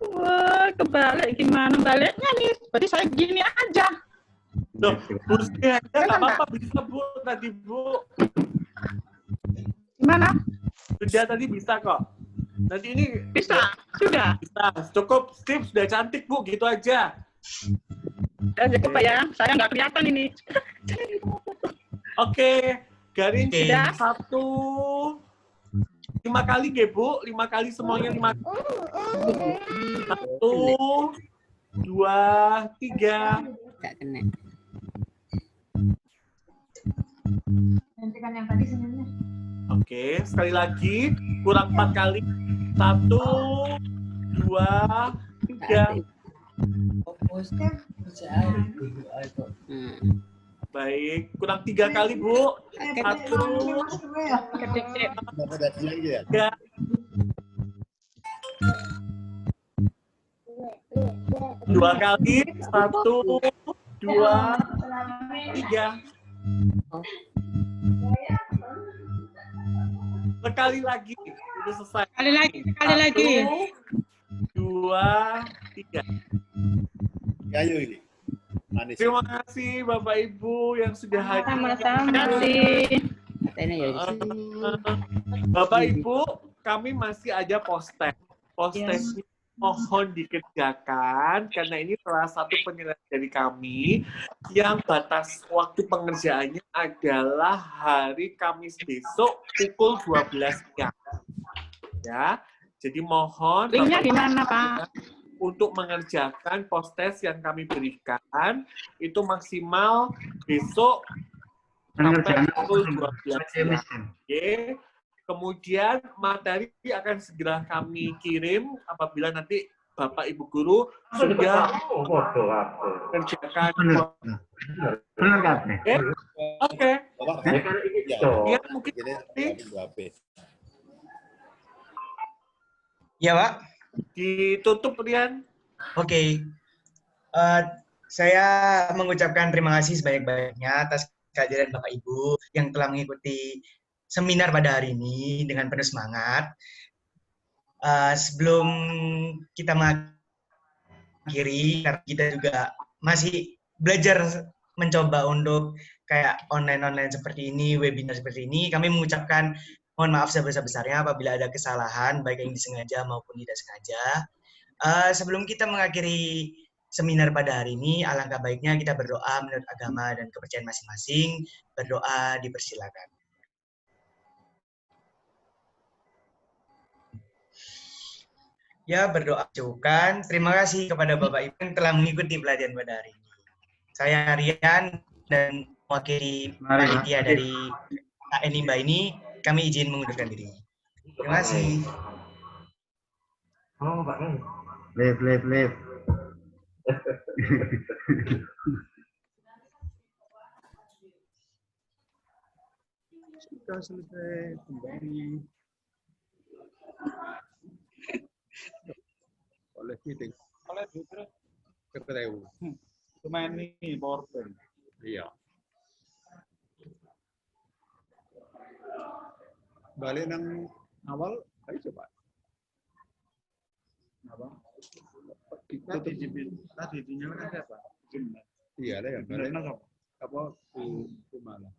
Wah, kebalik gimana baliknya nih? Berarti saya gini aja. Loh, Bu Sri aja nggak apa-apa bisa Bu tadi Bu. Gimana? Sudah tadi bisa kok. Nanti ini Bisa, sudah. bisa. Cukup sip, sudah cantik Bu, gitu aja. Ya, cukup Pak ya. Saya nggak kelihatan ini. Oke, Garin Oke. sudah 5 kali ya Bu, 5 kali semuanya 5 kali. 1, 2, 3. Nggak kena. Hentikan yang tadi senyumnya. Oke, sekali lagi kurang 4 kali. 1, 2, 3. Baik, kurang 3 kali Bu. 1, 3. 2 kali. 1, 2, 3. Sekali lagi, itu selesai. Sekali lagi. 1, 2, 3. Ayo ini. Manis. Terima kasih Bapak Ibu yang sudah hadir. Sama-sama. Bapak Ibu, kami masih ada postek. Posteknya mohon dikerjakan karena ini salah satu penilaian dari kami yang batas waktu pengerjaannya adalah hari Kamis besok pukul 12 siang. Ya, jadi mohon Linknya di mana Pak? untuk mengerjakan post-test yang kami berikan itu maksimal besok sampai pukul 12 siang. Oke. Kemudian materi akan segera kami kirim apabila nanti Bapak Ibu Guru sudah mengerjakan. Oke. Ya, mungkin Ya, Pak. ditutup, Rian. Oke. Saya mengucapkan terima kasih sebanyak-banyaknya atas kehadiran Bapak Ibu yang telah mengikuti seminar pada hari ini dengan penuh semangat. Sebelum kita mengakhiri, karena kita juga masih belajar mencoba untuk kayak online seperti ini, webinar seperti ini, kami mengucapkan mohon maaf sebesar-besarnya apabila ada kesalahan, baik yang disengaja maupun tidak sengaja. Sebelum kita mengakhiri seminar pada hari ini, alangkah baiknya kita berdoa menurut agama dan kepercayaan masing-masing. Berdoa dipersilakan. Ya, berdoa cukup. Terima kasih kepada Bapak Ibu yang telah mengikuti pelajaran pada hari ini. Saya Rian dan mewakili panitia dari KN Imba ini, kami izin mengundurkan diri. Terima kasih. Oh, Pak. Live. Sudah selesai kembali. Oleh meeting. Oleh terus ketemu. Cuma ini PowerPoint. Iya. Balik nang awal, ayo coba. Apa? Tadi dinyalakan siapa? Iya, ada yang balik. Apa? Di mana?